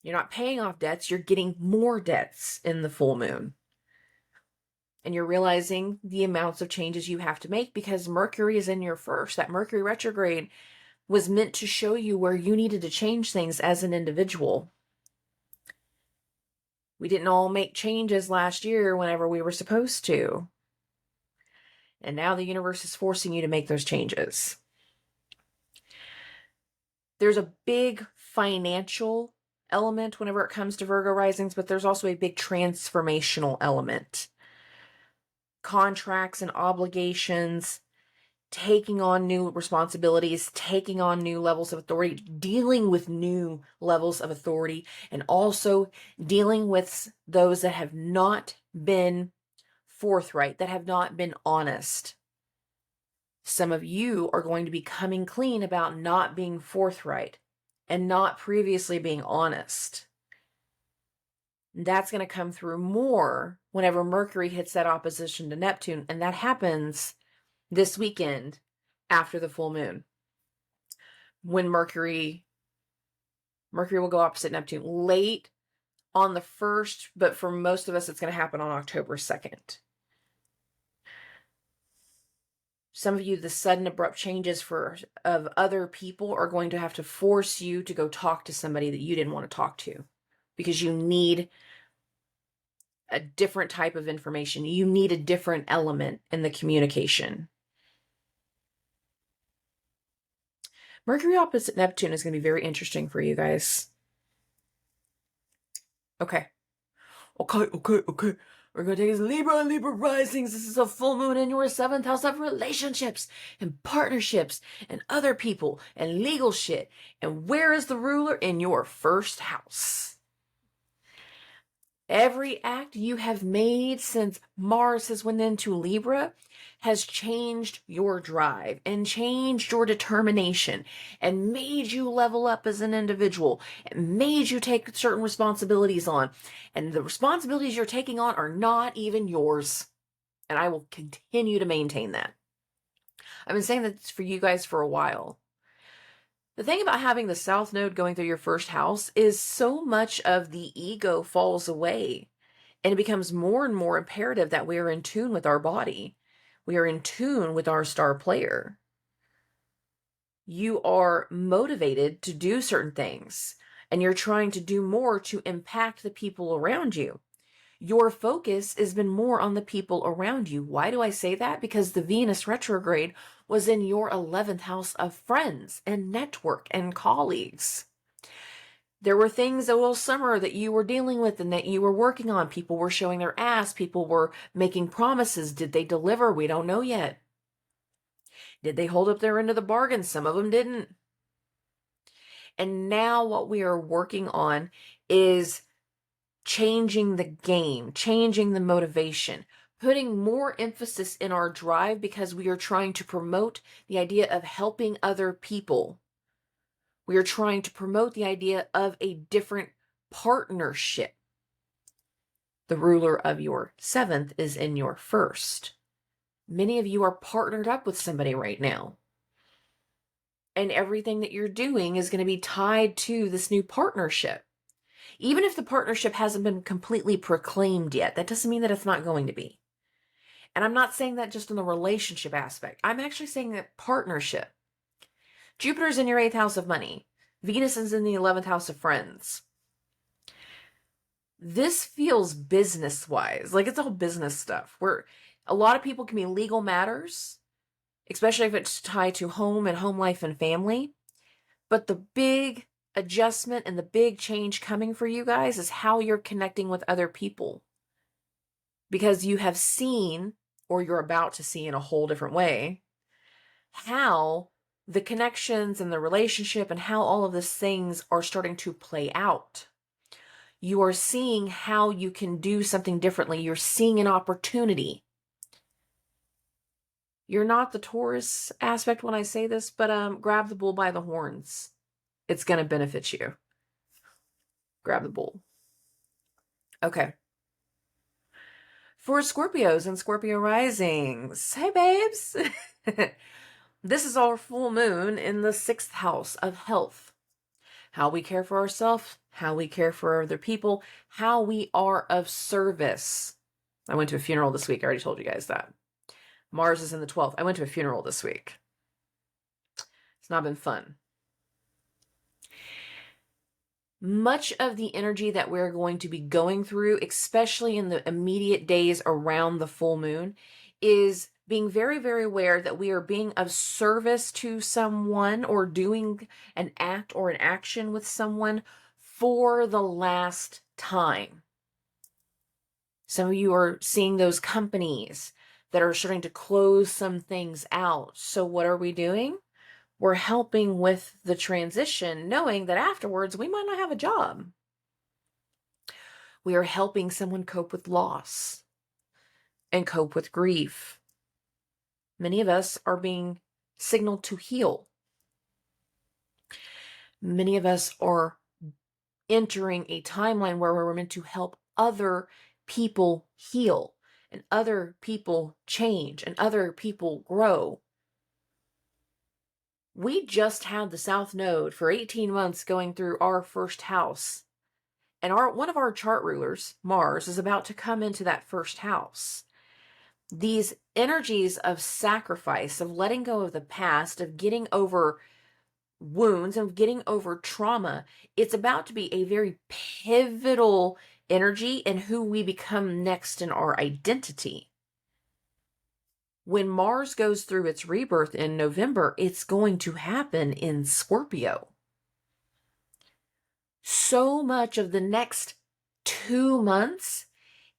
You're not paying off debts. You're getting more debts in the full moon. And you're realizing the amounts of changes you have to make because Mercury is in your 1st. That Mercury retrograde was meant to show you where you needed to change things as an individual. We didn't all make changes last year whenever we were supposed to. And now the universe is forcing you to make those changes. There's a big financial element whenever it comes to Virgo risings, but there's also a big transformational element. Contracts and obligations, taking on new responsibilities, taking on new levels of authority, dealing with new levels of authority, and also dealing with those that have not been forthright, that have not been honest. Some of you are going to be coming clean about not being forthright and not previously being honest. That's going to come through more whenever Mercury hits that opposition to Neptune, and that happens this weekend after the full moon. When Mercury will go opposite Neptune late on the 1st, but for most of us, it's going to happen on October 2nd. Some of you, the sudden abrupt changes of other people are going to have to force you to go talk to somebody that you didn't want to talk to because you need a different type of information. You need a different element in the communication. Mercury opposite Neptune is going to be very interesting for you guys. Okay. Okay. We're going to take this Libra risings. This is a full moon in your 7th house of relationships and partnerships and other people and legal shit. And where is the ruler? In your 1st house. Every act you have made since Mars has went into Libra has changed your drive and changed your determination and made you level up as an individual and made you take certain responsibilities on. And the responsibilities you're taking on are not even yours. And I will continue to maintain that. I've been saying that for you guys for a while. The thing about having the South Node going through your 1st house is so much of the ego falls away. And it becomes more and more imperative that we are in tune with our body. We are in tune with our star player. You are motivated to do certain things, and you're trying to do more to impact the people around you. Your focus has been more on the people around you. Why do I say that? Because the Venus retrograde was in your 11th house of friends and network and colleagues. There were things all summer that you were dealing with and that you were working on. People were showing their ass. People were making promises. Did they deliver? We don't know yet. Did they hold up their end of the bargain? Some of them didn't. And now what we are working on is changing the game, changing the motivation, putting more emphasis in our drive because we are trying to promote the idea of helping other people. We are trying to promote the idea of a different partnership. The ruler of your 7th is in your 1st. Many of you are partnered up with somebody right now. And everything that you're doing is going to be tied to this new partnership. Even if the partnership hasn't been completely proclaimed yet, that doesn't mean that it's not going to be. And I'm not saying that just in the relationship aspect. I'm actually saying that partnership. Jupiter's in your 8th house of money. Venus is in the 11th house of friends. This feels business-wise, like it's all business stuff, where a lot of people can be legal matters, especially if it's tied to home and home life and family. But the big adjustment and the big change coming for you guys is how you're connecting with other people. Because you have seen, or you're about to see in a whole different way, how the connections and the relationship and how all of these things are starting to play out. You are seeing how you can do something differently. You're seeing an opportunity. You're not the Taurus aspect when I say this, but grab the bull by the horns. It's going to benefit you. Grab the bull. Okay. For Scorpios and Scorpio risings, hey babes. This is our full moon in the 6th house of health. How we care for ourselves, how we care for other people, how we are of service. I went to a funeral this week. I already told you guys that. Mars is in the 12th. I went to a funeral this week. It's not been fun. Much of the energy that we're going to be going through, especially in the immediate days around the full moon, is being very, very aware that we are being of service to someone or doing an act or an action with someone for the last time. Some of you are seeing those companies that are starting to close some things out. So what are we doing? We're helping with the transition, knowing that afterwards we might not have a job. We are helping someone cope with loss and cope with grief. Many of us are being signaled to heal. Many of us are entering a timeline where we're meant to help other people heal and other people change and other people grow. We just had the South Node for 18 months going through our 1st house. And one of our chart rulers, Mars, is about to come into that 1st house. These energies of sacrifice, of letting go of the past, of getting over wounds, of getting over trauma, it's about to be a very pivotal energy in who we become next in our identity. When Mars goes through its rebirth in November, it's going to happen in Scorpio. So much of the next 2 months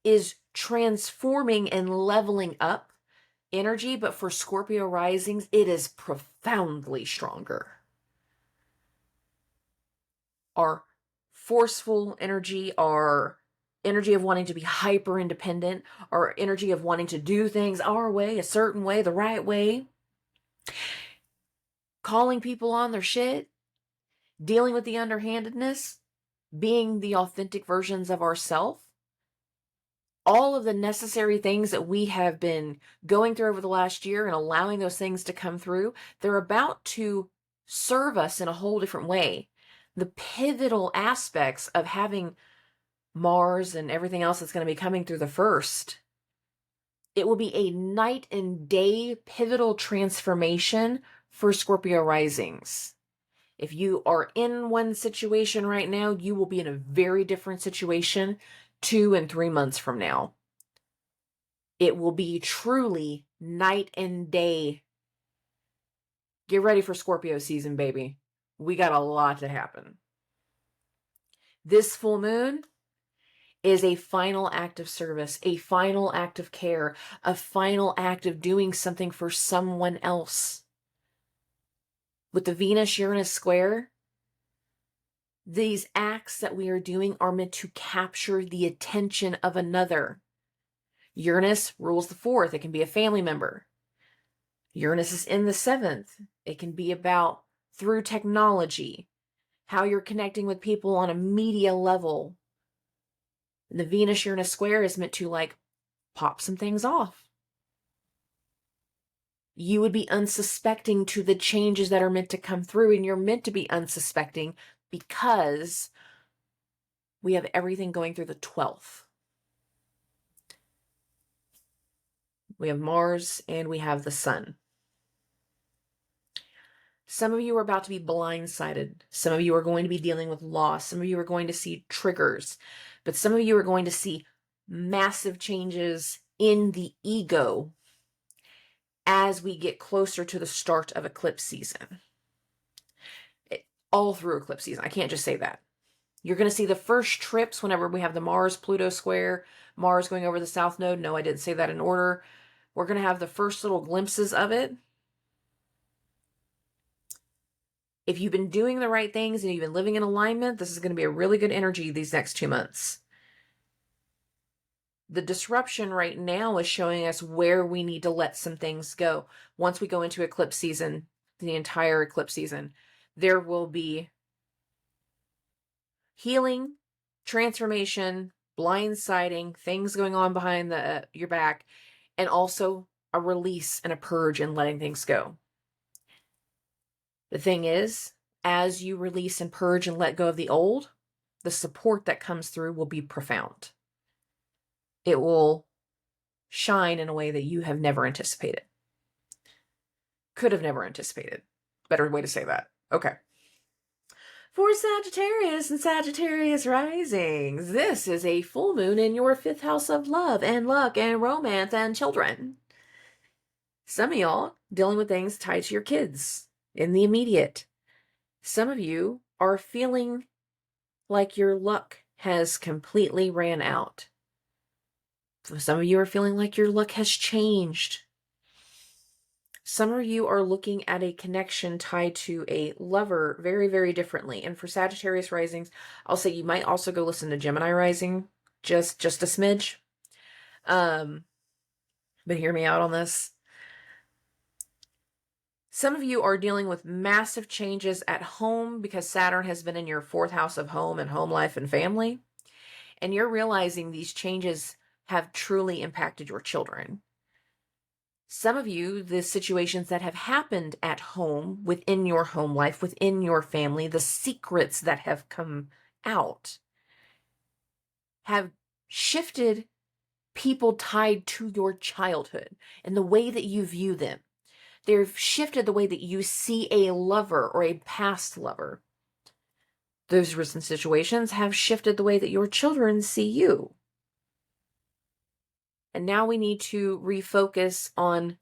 is transforming and leveling up energy, but for Scorpio risings, it is profoundly stronger. Our forceful energy, our energy of wanting to be hyper independent, our energy of wanting to do things our way, a certain way, the right way, calling people on their shit, dealing with the underhandedness, being the authentic versions of ourselves. All of the necessary things that we have been going through over the last year and allowing those things to come through, they're about to serve us in a whole different way. The pivotal aspects of having Mars and everything else that's going to be coming through the first, it will be a night and day pivotal transformation for Scorpio risings. If you are in one situation right now, you will be in a very different situation 2 and 3 months from now. It will be truly night and day. Get ready for Scorpio season, baby. We got a lot to happen. This full moon is a final act of service, a final act of care, a final act of doing something for someone else. With the Venus-Uranus square, these acts that we are doing are meant to capture the attention of another. Uranus rules the 4th. It can be a family member. Uranus is in the 7th. It can be about through technology, how you're connecting with people on a media level. The Venus-Uranus square is meant to like pop some things off. You would be unsuspecting to the changes that are meant to come through, and you're meant to be unsuspecting because we have everything going through the 12th. We have Mars and we have the Sun. Some of you are about to be blindsided. Some of you are going to be dealing with loss. Some of you are going to see triggers. But some of you are going to see massive changes in the ego as we get closer to the start of eclipse season. All through eclipse season. I can't just say that. You're going to see the first trips whenever we have the Mars-Pluto square, Mars going over the South Node. No, I didn't say that in order. We're going to have the first little glimpses of it. If you've been doing the right things and you've been living in alignment, this is going to be a really good energy these next 2 months. The disruption right now is showing us where we need to let some things go. Once we go into eclipse season, the entire eclipse season, there will be healing, transformation, blindsiding, things going on behind your back, and also a release and a purge and letting things go. The thing is, as you release and purge and let go of the old, the support that comes through will be profound. It will shine in a way that you have never anticipated. Could have never anticipated. Better way to say that. Okay. For Sagittarius and Sagittarius risings, this is a full moon in your 5th house of love and luck and romance and children. Some of y'all dealing with things tied to your kids in the immediate. Some of you are feeling like your luck has completely ran out. Some of you are feeling like your luck has changed. Some of you are looking at a connection tied to a lover very, very differently. And for Sagittarius risings, I'll say you might also go listen to Gemini rising, just a smidge. But hear me out on this. Some of you are dealing with massive changes at home because Saturn has been in your 4th house of home and home life and family. And you're realizing these changes have truly impacted your children. Some of you, the situations that have happened at home, within your home life, within your family, the secrets that have come out, have shifted people tied to your childhood and the way that you view them. They've shifted the way that you see a lover or a past lover. Those recent situations have shifted the way that your children see you. And now we need to refocus on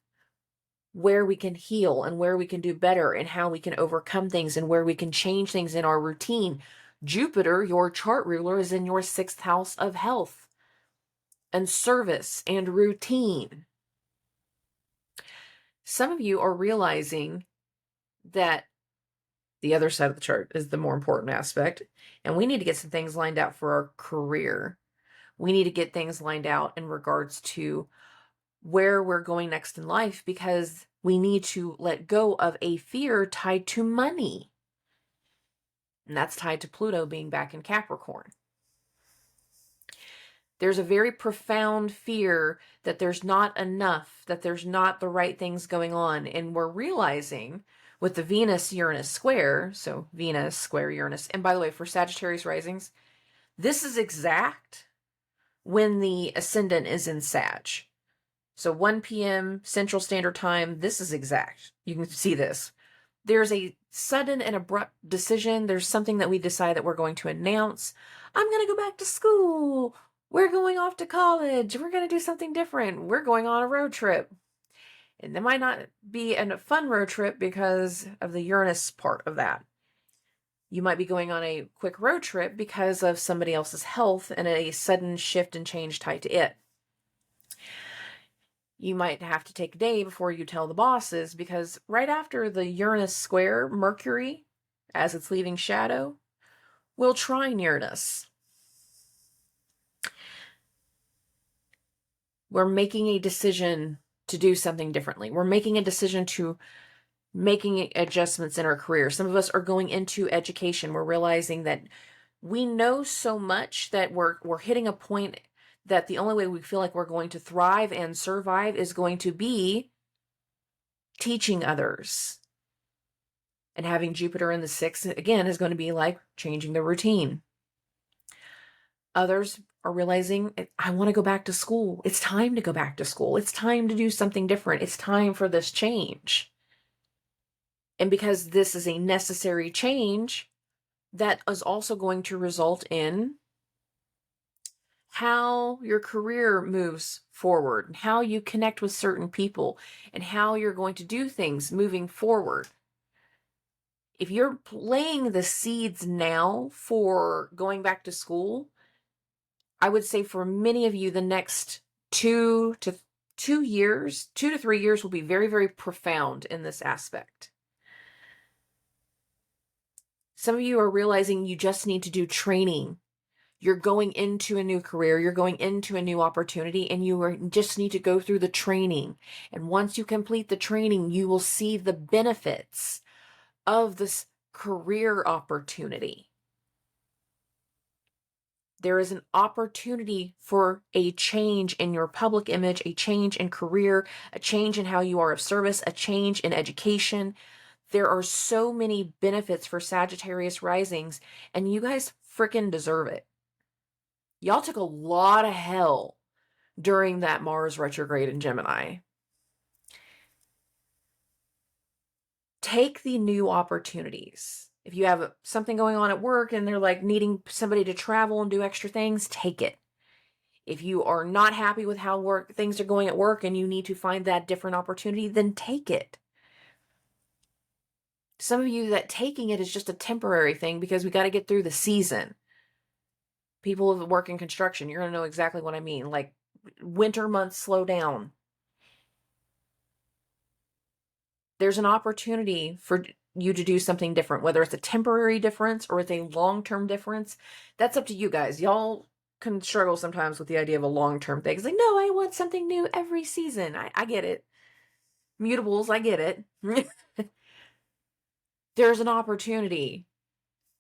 where we can heal and where we can do better and how we can overcome things and where we can change things in our routine. Jupiter, your chart ruler, is in your 6th house of health and service and routine. Some of you are realizing that the other side of the chart is the more important aspect, and we need to get some things lined out for our career. We need to get things lined out in regards to where we're going next in life, because we need to let go of a fear tied to money. And that's tied to Pluto being back in Capricorn. There's a very profound fear that there's not enough, that there's not the right things going on. And we're realizing with the Venus-Uranus square, so Venus square Uranus, and by the way, for Sagittarius risings, this is exact when the ascendant is in Sag. So 1 p.m. Central Standard Time, this is exact. You can see this. There's a sudden and abrupt decision. There's something that we decide that we're going to announce. I'm going to go back to school. We're going off to college. We're going to do something different. We're going on a road trip. And that might not be a fun road trip because of the Uranus part of that. You might be going on a quick road trip because of somebody else's health and a sudden shift and change tied to it. You might have to take a day before you tell the bosses, because right after the Uranus square, Mercury, as it's leaving shadow, will trine Uranus. We're making a decision to do something differently. We're making a decision to making adjustments in our career. Some of us are going into education. We're realizing that we know so much that we're hitting a point that the only way we feel like we're going to thrive and survive is going to be teaching others. And having Jupiter in the 6th, again, is going to be like changing the routine. Others are realizing, I want to go back to school. It's time to go back to school. It's time to do something different. It's time for this change. And because this is a necessary change, that is also going to result in how your career moves forward, and how you connect with certain people, and how you're going to do things moving forward. If you're laying the seeds now for going back to school, I would say for many of you, the next 2 to 3 years will be very, very profound in this aspect. Some of you are realizing you just need to do training. You're going into a new career, you're going into a new opportunity, and just need to go through the training. And once you complete the training, you will see the benefits of this career opportunity. There is an opportunity for a change in your public image, a change in career, a change in how you are of service, a change in education. There are so many benefits for Sagittarius risings, and you guys freaking deserve it. Y'all took a lot of hell during that Mars retrograde in Gemini. Take the new opportunities. If you have something going on at work and they're like needing somebody to travel and do extra things, take it. If you are not happy with how things are going at work and you need to find that different opportunity, then take it. Some of you, that taking it is just a temporary thing because we got to get through the season. People who work in construction, you're going to know exactly what I mean. Like, winter months slow down. There's an opportunity for you to do something different, whether it's a temporary difference or it's a long-term difference. That's up to you guys. Y'all can struggle sometimes with the idea of a long-term thing. It's like, no, I want something new every season. I get it. Mutables, I get it. There's an opportunity.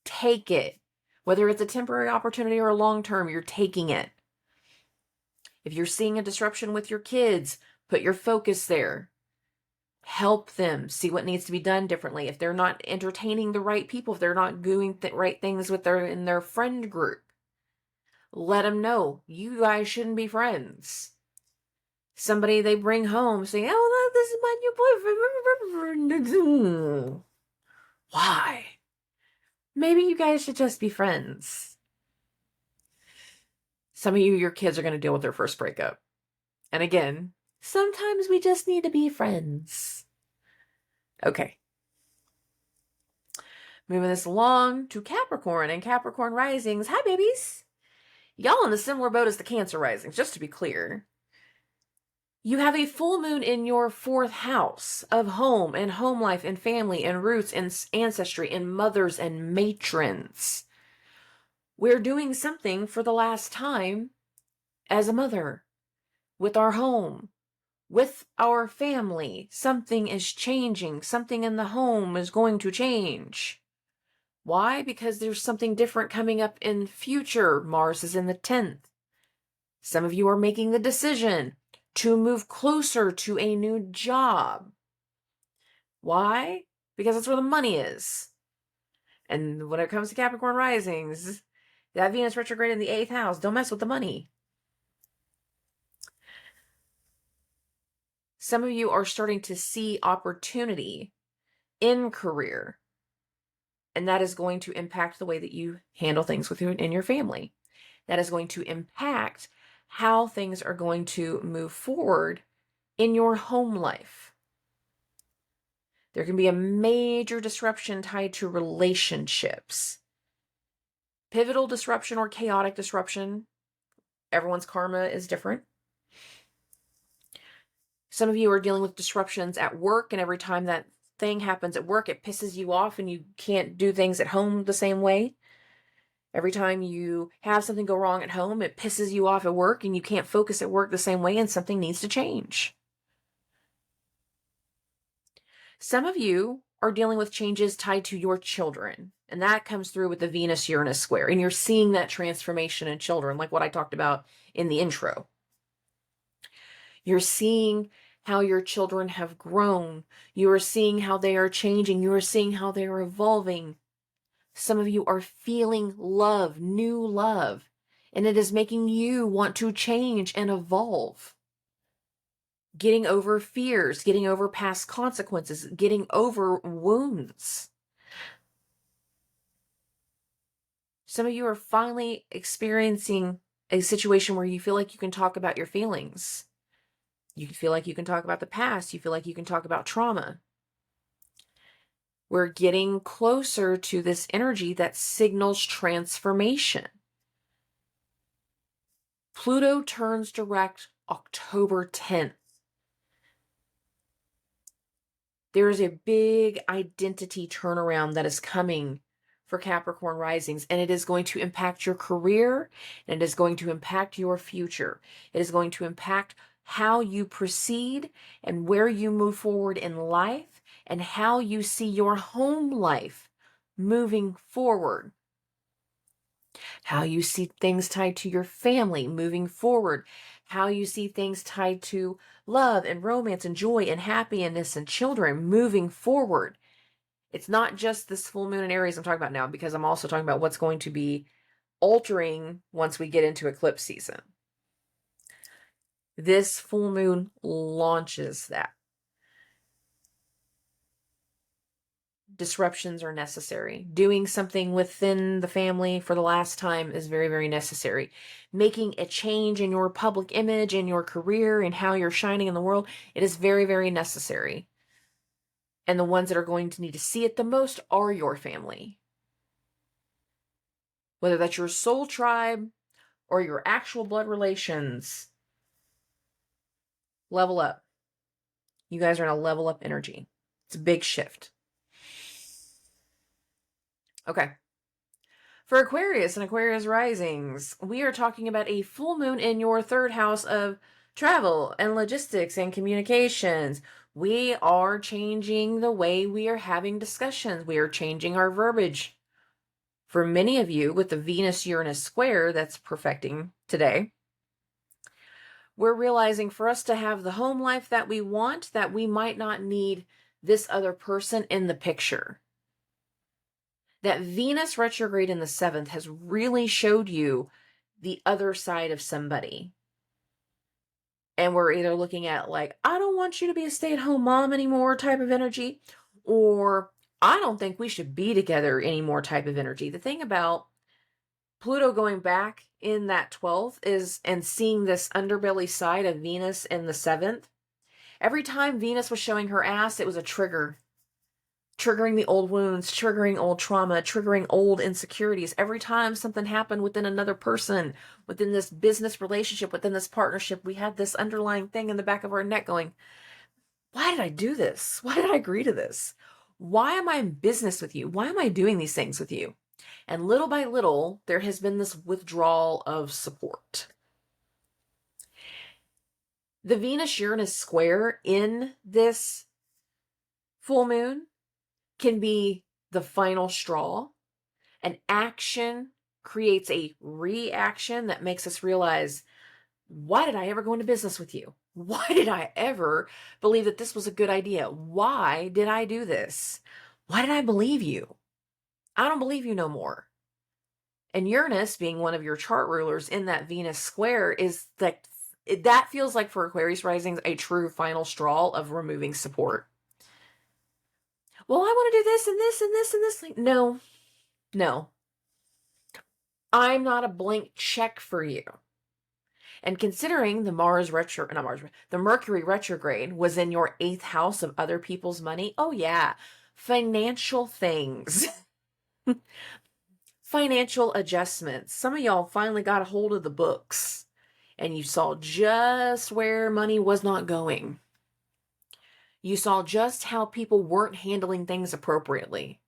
Take it. Whether it's a temporary opportunity or a long-term, you're taking it. If you're seeing a disruption with your kids, put your focus there. Help them see what needs to be done differently. If they're not entertaining the right people, if they're not doing the right things in their friend group, let them know you guys shouldn't be friends. Somebody they bring home saying, "Oh, this is my new boyfriend." Why? Maybe you guys should just be friends. Some of you, your kids are going to deal with their first breakup. And again, sometimes we just need to be friends. Okay. Moving this along to Capricorn and Capricorn risings. Hi, babies. Y'all in the similar boat as the Cancer risings, just to be clear. You have a full moon in your 4th house of home and home life and family and roots and ancestry and mothers and matrons. We're doing something for the last time as a mother with our home, with our family. Something is changing. Something in the home is going to change. Why? Because there's something different coming up in future. Mars is in the 10th. Some of you are making the decision to move closer to a new job. Why? Because that's where the money is. And when it comes to Capricorn risings, that Venus retrograde in the 8th house, don't mess with the money. Some of you are starting to see opportunity in career, and that is going to impact the way that you handle things in your family. That is going to impact how things are going to move forward in your home life. There can be a major disruption tied to relationships. Pivotal disruption or chaotic disruption. Everyone's karma is different. Some of you are dealing with disruptions at work, and every time that thing happens at work, it pisses you off and you can't do things at home the same way. Every time you have something go wrong at home, it pisses you off at work and you can't focus at work the same way, and something needs to change. Some of you are dealing with changes tied to your children, and that comes through with the Venus-Uranus square, and you're seeing that transformation in children, like what I talked about in the intro. You're seeing how your children have grown. You are seeing how they are changing. You are seeing how they are evolving. Some of you are feeling love, new love, and it is making you want to change and evolve. Getting over fears, getting over past consequences, getting over wounds. Some of you are finally experiencing a situation where you feel like you can talk about your feelings. You feel like you can talk about the past. You feel like you can talk about trauma. We're getting closer to this energy that signals transformation. Pluto turns direct October 10th. There is a big identity turnaround that is coming for Capricorn risings, and it is going to impact your career, and it is going to impact your future. It is going to impact how you proceed and where you move forward in life, and how you see your home life moving forward. How you see things tied to your family moving forward. How you see things tied to love and romance and joy and happiness and children moving forward. It's not just this full moon in Aries I'm talking about now, because I'm also talking about what's going to be altering once we get into eclipse season. This full moon launches that. Disruptions are necessary. Doing something within the family for the last time is very, very necessary. Making a change in your public image, in your career, and how you're shining in the world, it is very, very necessary. And the ones that are going to need to see it the most are your family. Whether that's your soul tribe or your actual blood relations, level up. You guys are in a level up energy. It's a big shift. Okay. For Aquarius and Aquarius risings, we are talking about a full moon in your 3rd house of travel and logistics and communications. We are changing the way we are having discussions. We are changing our verbiage. For many of you, with the Venus-Uranus square that's perfecting today, we're realizing for us to have the home life that we want, that we might not need this other person in the picture. That Venus retrograde in the 7th has really showed you the other side of somebody. And we're either looking at like, I don't want you to be a stay-at-home mom anymore type of energy, or I don't think we should be together anymore type of energy. The thing about Pluto going back in that 12th is, and seeing this underbelly side of Venus in the 7th, every time Venus was showing her ass, it was a trigger. triggering the old wounds, triggering old trauma, triggering old insecurities. Every time something happened within another person, within this business relationship, within this partnership, we had this underlying thing in the back of our neck going, why did I do this? Why did I agree to this? Why am I in business with you? Why am I doing these things with you? And little by little, there has been this withdrawal of support. The Venus-Uranus square in this full moon can be the final straw. An action creates a reaction that makes us realize, why did I ever go into business with you? Why did I ever believe that this was a good idea? Why did I do this? Why did I believe you? I don't believe you no more. And Uranus, being one of your chart rulers in that Venus square, is like, that feels like for Aquarius risings a true final straw of removing support. Well, I want to do this and this and this and this. Like, no. I'm not a blank check for you. And considering the Mercury retrograde was in your 8th house of other people's money, oh yeah, financial things. Financial adjustments. Some of y'all finally got a hold of the books and you saw just where money was not going. You saw just how people weren't handling things appropriately.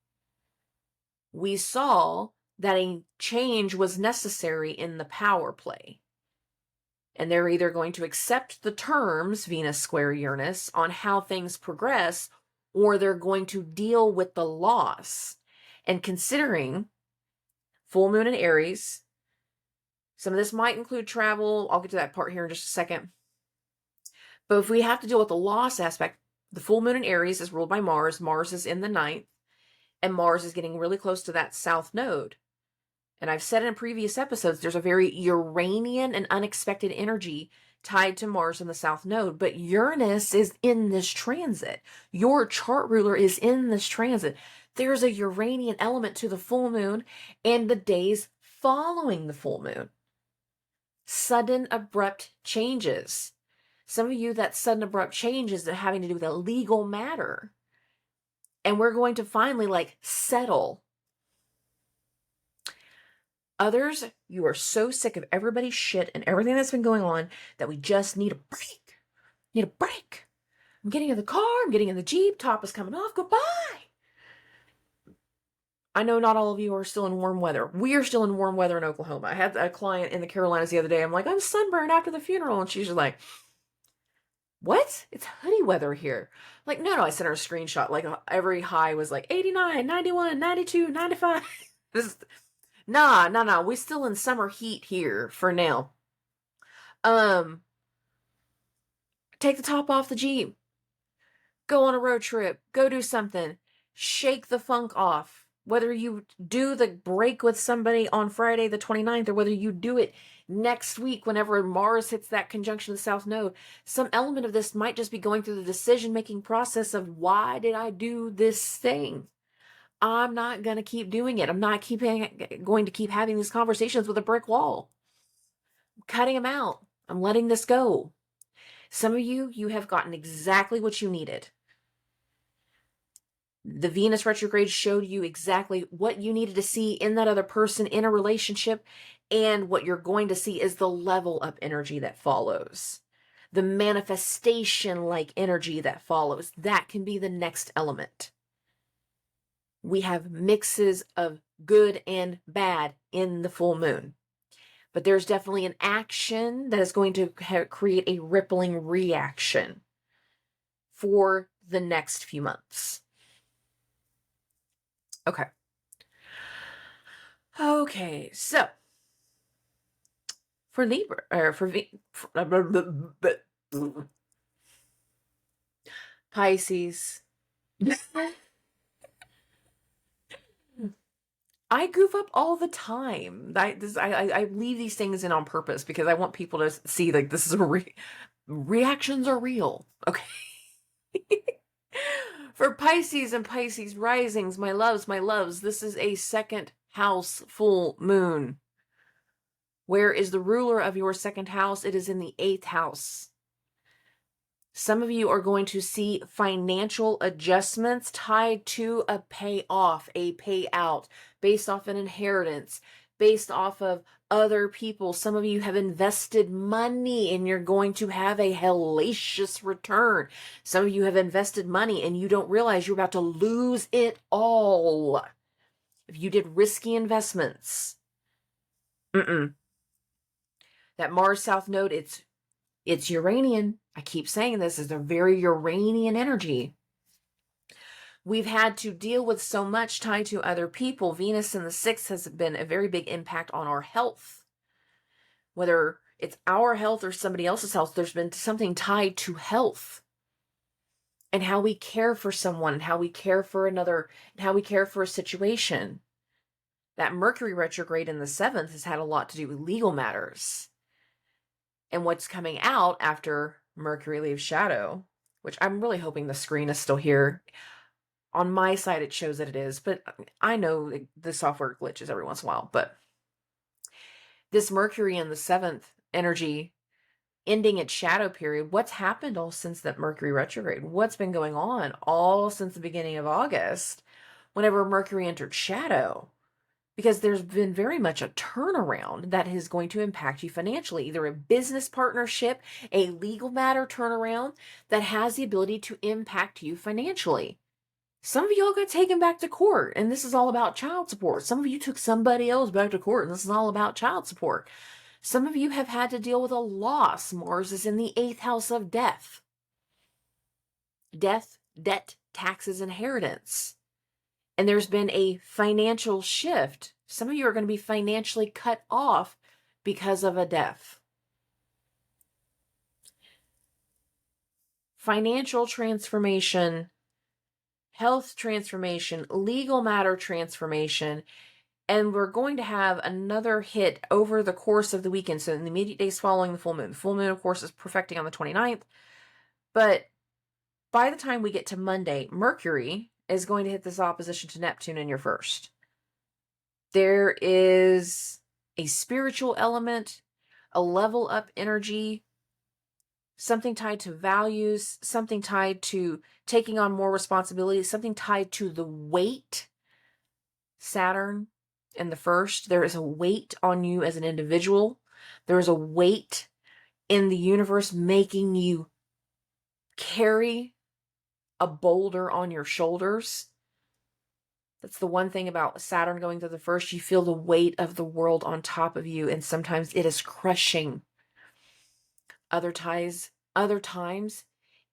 We saw that a change was necessary in the power play. And they're either going to accept the terms, Venus square Uranus, on how things progress, or they're going to deal with the loss. And considering full moon in Aries, some of this might include travel. I'll get to that part here in just a second. But if we have to deal with the loss aspect, the full moon in Aries is ruled by Mars. Mars is in the 9th, and Mars is getting really close to that south node. And I've said in previous episodes, there's a very Uranian and unexpected energy tied to Mars in the south node, but Uranus is in this transit. Your chart ruler is in this transit. There's a Uranian element to the full moon and the days following the full moon. Sudden, abrupt changes. Some of you, that sudden, abrupt change is having to do with a legal matter. And we're going to finally settle. Others, you are so sick of everybody's shit and everything that's been going on that we just need a break. Need a break. I'm getting in the car. I'm getting in the Jeep. Top is coming off. Goodbye. I know not all of you are still in warm weather. We are still in warm weather in Oklahoma. I had a client in the Carolinas the other day. I'm like, I'm sunburned after the funeral. And she's just like, what? It's hoodie weather here. Like, no. I sent her a screenshot. Like, every high was like 89, 91, 92, 95. This is... Nah. We're still in summer heat here for now. Take the top off the Jeep. Go on a road trip. Go do something. Shake the funk off. Whether you do the break with somebody on Friday the 29th or whether you do it next week whenever Mars hits that conjunction of the South Node, some element of this might just be going through the decision-making process of, why did I do this thing? I'm not going to keep doing it. I'm not going to keep having these conversations with a brick wall. I'm cutting them out. I'm letting this go. Some of you have gotten exactly what you needed. The Venus retrograde showed you exactly what you needed to see in that other person in a relationship, and what you're going to see is the level up energy that follows. The manifestation-like energy that follows. That can be the next element. We have mixes of good and bad in the full moon. But there's definitely an action that is going to create a rippling reaction for the next few months. Okay, so for Libra, or for Pisces. I goof up all the time. I leave these things in on purpose because I want people to see, like, this is reactions are real. Okay. For Pisces and Pisces risings, my loves, this is a 2nd house full moon. Where is the ruler of your 2nd house? It is in the 8th house. Some of you are going to see financial adjustments tied to a payoff, a payout, based off an inheritance, based off of other people. Some of you have invested money and you're going to have a hellacious return. Some of you have invested money and you don't realize you're about to lose it all. If you did risky investments, that Mars South Node, it's Uranian. I keep saying this is a very Uranian energy. We've had to deal with so much tied to other people. Venus in the 6th has been a very big impact on our health. Whether it's our health or somebody else's health, there's been something tied to health and how we care for someone, and how we care for another, and how we care for a situation. That Mercury retrograde in the 7th has had a lot to do with legal matters. And what's coming out after Mercury leaves shadow, which I'm really hoping the screen is still here. On my side, it shows that it is, but I know the software glitches every once in a while. But this Mercury in the 7th energy ending its shadow period, what's happened all since that Mercury retrograde? What's been going on all since the beginning of August whenever Mercury entered shadow? Because there's been very much a turnaround that is going to impact you financially, either a business partnership, a legal matter turnaround that has the ability to impact you financially. Some of y'all got taken back to court, and this is all about child support. Some of you took somebody else back to court, and this is all about child support. Some of you have had to deal with a loss. Mars is in the 8th house of death. Death, debt, taxes, inheritance. And there's been a financial shift. Some of you are going to be financially cut off because of a death. Financial transformation, health transformation, legal matter transformation, and we're going to have another hit over the course of the weekend. So in the immediate days following the full moon. The full moon, of course, is perfecting on the 29th. But by the time we get to Monday, Mercury is going to hit this opposition to Neptune in your first. There is a spiritual element, a level up energy, something tied to values, something tied to taking on more responsibility, something tied to the weight. Saturn in the first, there is a weight on you as an individual. There is a weight in the universe making you carry a boulder on your shoulders. That's the one thing about Saturn going through the first. You feel the weight of the world on top of you, and sometimes it is crushing. Other times,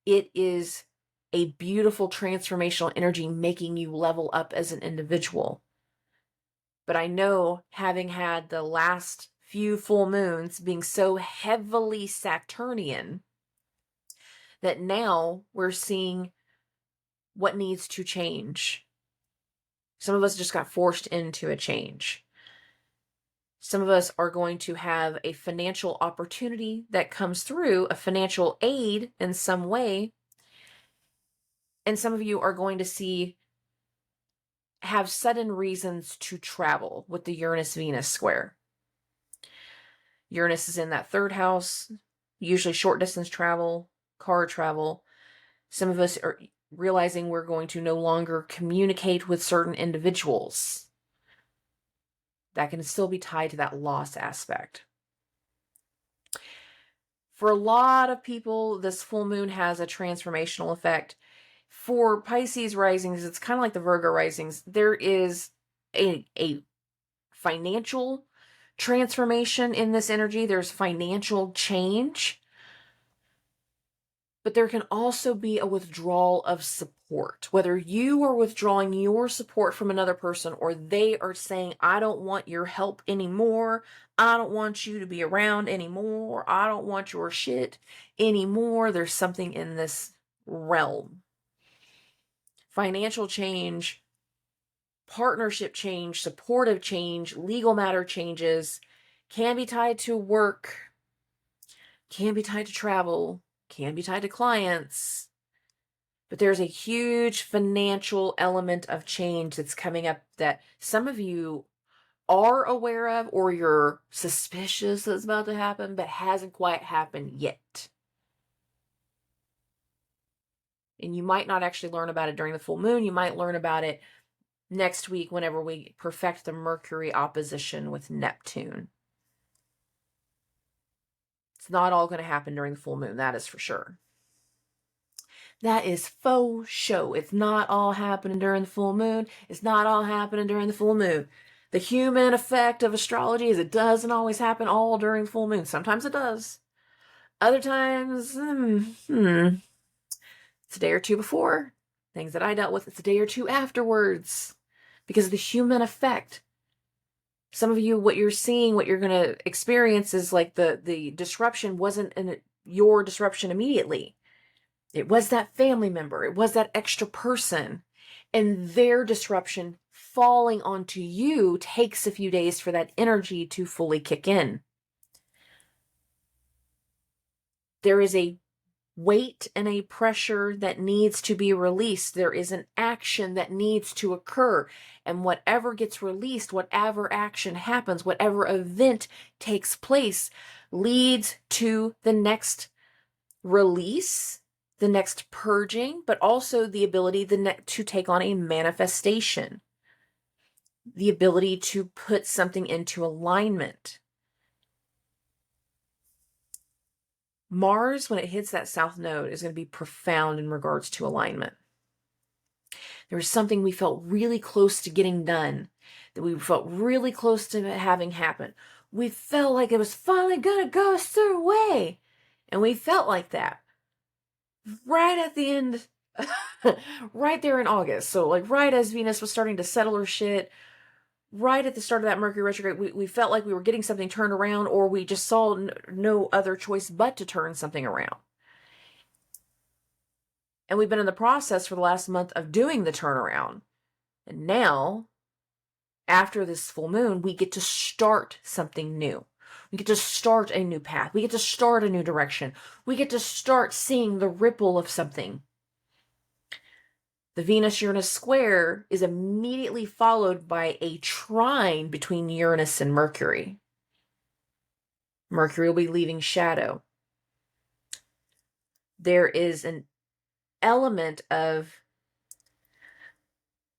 it is a beautiful transformational energy making you level up as an individual. But I know, having had the last few full moons being so heavily Saturnian, that now we're seeing what needs to change. Some of us just got forced into a change. Some of us are going to have a financial opportunity that comes through, a financial aid in some way. And some of you are going to have sudden reasons to travel with the Uranus-Venus square. Uranus is in that 3rd house, usually short distance travel, car travel. Some of us are realizing we're going to no longer communicate with certain individuals. That can still be tied to that loss aspect. For a lot of people, this full moon has a transformational effect. For Pisces risings, it's kind of like the Virgo risings. There is a financial transformation in this energy. There's financial change. But there can also be a withdrawal of support. Whether you are withdrawing your support from another person, or they are saying, I don't want your help anymore. I don't want you to be around anymore. I don't want your shit anymore. There's something in this realm. Financial change, partnership change, supportive change, legal matter changes can be tied to work, can be tied to travel, can be tied to clients, but there's a huge financial element of change that's coming up that some of you are aware of, or you're suspicious that's about to happen, but hasn't quite happened yet. And you might not actually learn about it during the full moon. You might learn about it next week whenever we perfect the Mercury opposition with Neptune. It's not all going to happen during the full moon, that is for sure. That is faux show. It's not all happening during the full moon. It's not all happening during the full moon. The human effect of astrology is it doesn't always happen all during the full moon. Sometimes it does. Other times, it's a day or two before. Things that I dealt with, it's a day or two afterwards. Because of the human effect. Some of you, what you're seeing, what you're going to experience is like the disruption wasn't your disruption immediately. It was that family member. It was that extra person. And their disruption falling onto you takes a few days for that energy to fully kick in. There is a weight and a pressure that needs to be released. There is an action that needs to occur. And whatever gets released, whatever action happens, whatever event takes place, leads to the next release, the next purging, but also the ability to take on a manifestation, the ability to put something into alignment. Mars, when it hits that south node, is going to be profound in regards to alignment. There was something we felt really close to getting done, that we felt really close to having happen. We felt like it was finally going to go a certain way. And we felt like that right at the end, right there in August. So like right as Venus was starting to settle her shit, right at the start of that Mercury retrograde, we felt like we were getting something turned around, or we just saw no other choice but to turn something around. And we've been in the process for the last month of doing the turnaround. And now, after this full moon, we get to start something new. We get to start a new path. We get to start a new direction. We get to start seeing the ripple of something. The Venus-Uranus square is immediately followed by a trine between Uranus and Mercury. Mercury will be leaving shadow. There is an element of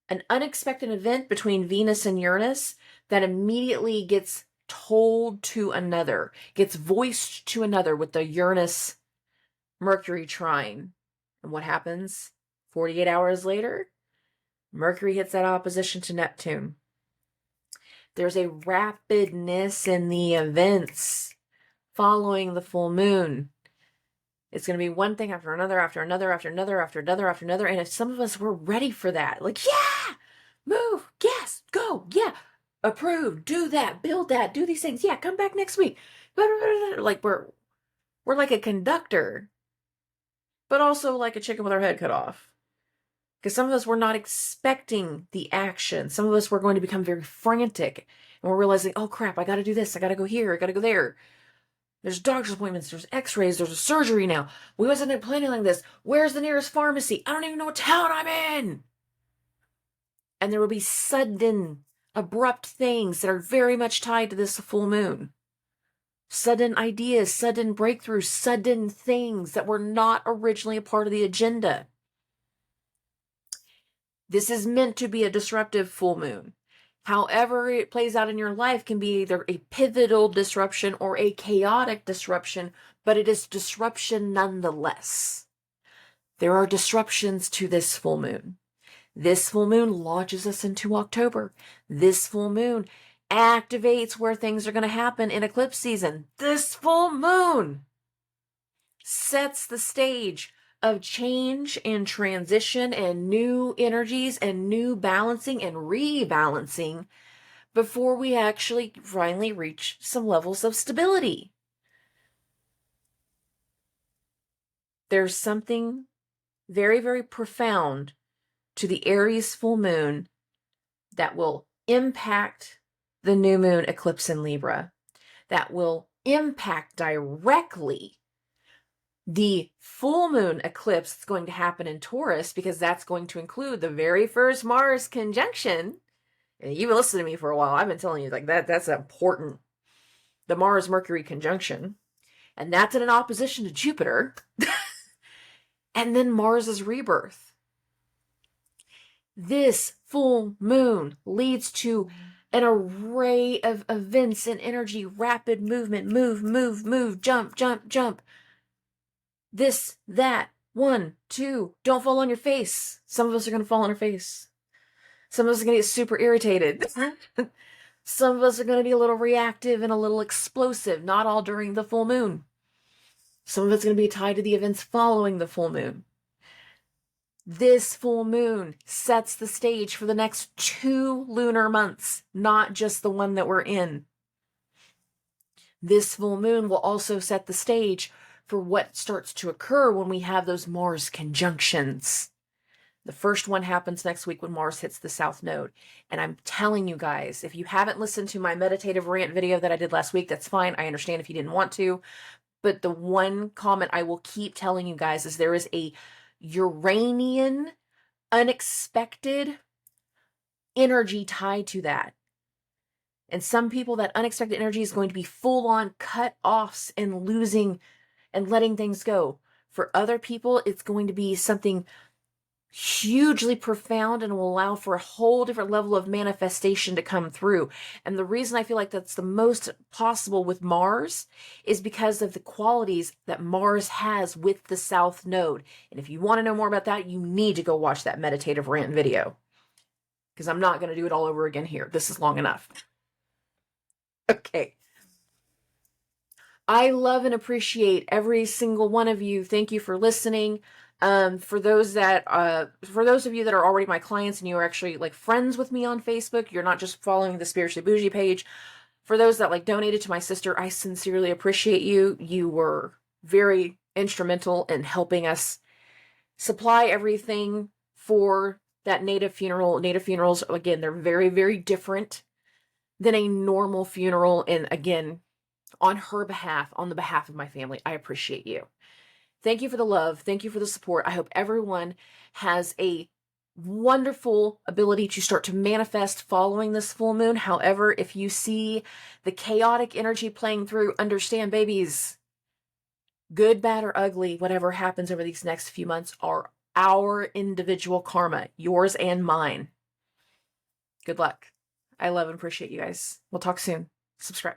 an unexpected event between Venus and Uranus that immediately gets told to another, gets voiced to another with the Uranus-Mercury trine. And what happens? 48 hours later, Mercury hits that opposition to Neptune. There's a rapidness in the events following the full moon. It's going to be one thing after another, after another, after another, after another, after another. And if some of us were ready for that, like, yeah, move, yes, go, yeah, approve, do that, build that, do these things. Yeah, come back next week. Like we're like a conductor, but also like a chicken with our head cut off. Because some of us were not expecting the action. Some of us were going to become very frantic. And we're realizing, oh crap, I got to do this. I got to go here. I got to go there. There's doctor's appointments. There's x-rays. There's a surgery now. We wasn't planning like this. Where's the nearest pharmacy? I don't even know what town I'm in. And there will be sudden, abrupt things that are very much tied to this full moon. Sudden ideas, sudden breakthroughs, sudden things that were not originally a part of the agenda. This is meant to be a disruptive full moon. However it plays out in your life can be either a pivotal disruption or a chaotic disruption, but it is disruption nonetheless. There are disruptions to this full moon. This full moon launches us into October. This full moon activates where things are going to happen in eclipse season. This full moon sets the stage of change and transition and new energies and new balancing and rebalancing before we actually finally reach some levels of stability. There's something very, very profound to the Aries full moon that will impact the new moon eclipse in Libra, that will impact directly the full moon eclipse that's going to happen in Taurus, because that's going to include the very first Mars conjunction. And you've been listening to me for a while. I've been telling you like that's important. The Mars-Mercury conjunction. And that's in an opposition to Jupiter. and then Mars's rebirth. This full moon leads to an array of events and energy, rapid movement, move, jump, jump, jump. This, that, 1, 2, don't fall on your face. Some of us are going to fall on our face. Some of us are going to get super irritated. Some of us are going to be a little reactive and a little explosive, not all during the full moon. Some of it's going to be tied to the events following the full moon. This full moon sets the stage for the next 2 lunar months, not just the one that we're in. This full moon will also set the stage for what starts to occur when we have those Mars conjunctions. The first one happens next week when Mars hits the South Node. And I'm telling you guys, if you haven't listened to my meditative rant video that I did last week, that's fine. I understand if you didn't want to. But the one comment I will keep telling you guys is there is a Uranian, unexpected energy tied to that. And some people, that unexpected energy is going to be full-on cut-offs and losing and letting things go. For other people, it's going to be something hugely profound and will allow for a whole different level of manifestation to come through. And the reason I feel like that's the most possible with Mars is because of the qualities that Mars has with the South Node. And if you want to know more about that, you need to go watch that meditative rant video, because I'm not going to do it all over again here. This is long enough. Okay. I love and appreciate every single one of you. Thank you for listening. For those of you that are already my clients and you are actually like friends with me on Facebook, you're not just following the Spiritually Bougie page. For those that like donated to my sister, I sincerely appreciate you. You were very instrumental in helping us supply everything for that Native funeral. Native funerals, again, they're very, very different than a normal funeral. And again, on her behalf, on the behalf of my family, I appreciate you. Thank you for the love. Thank you for the support. I hope everyone has a wonderful ability to start to manifest following this full moon. However, if you see the chaotic energy playing through, understand, babies, good, bad, or ugly, whatever happens over these next few months are our individual karma, yours and mine. Good luck. I love and appreciate you guys. We'll talk soon. Subscribe.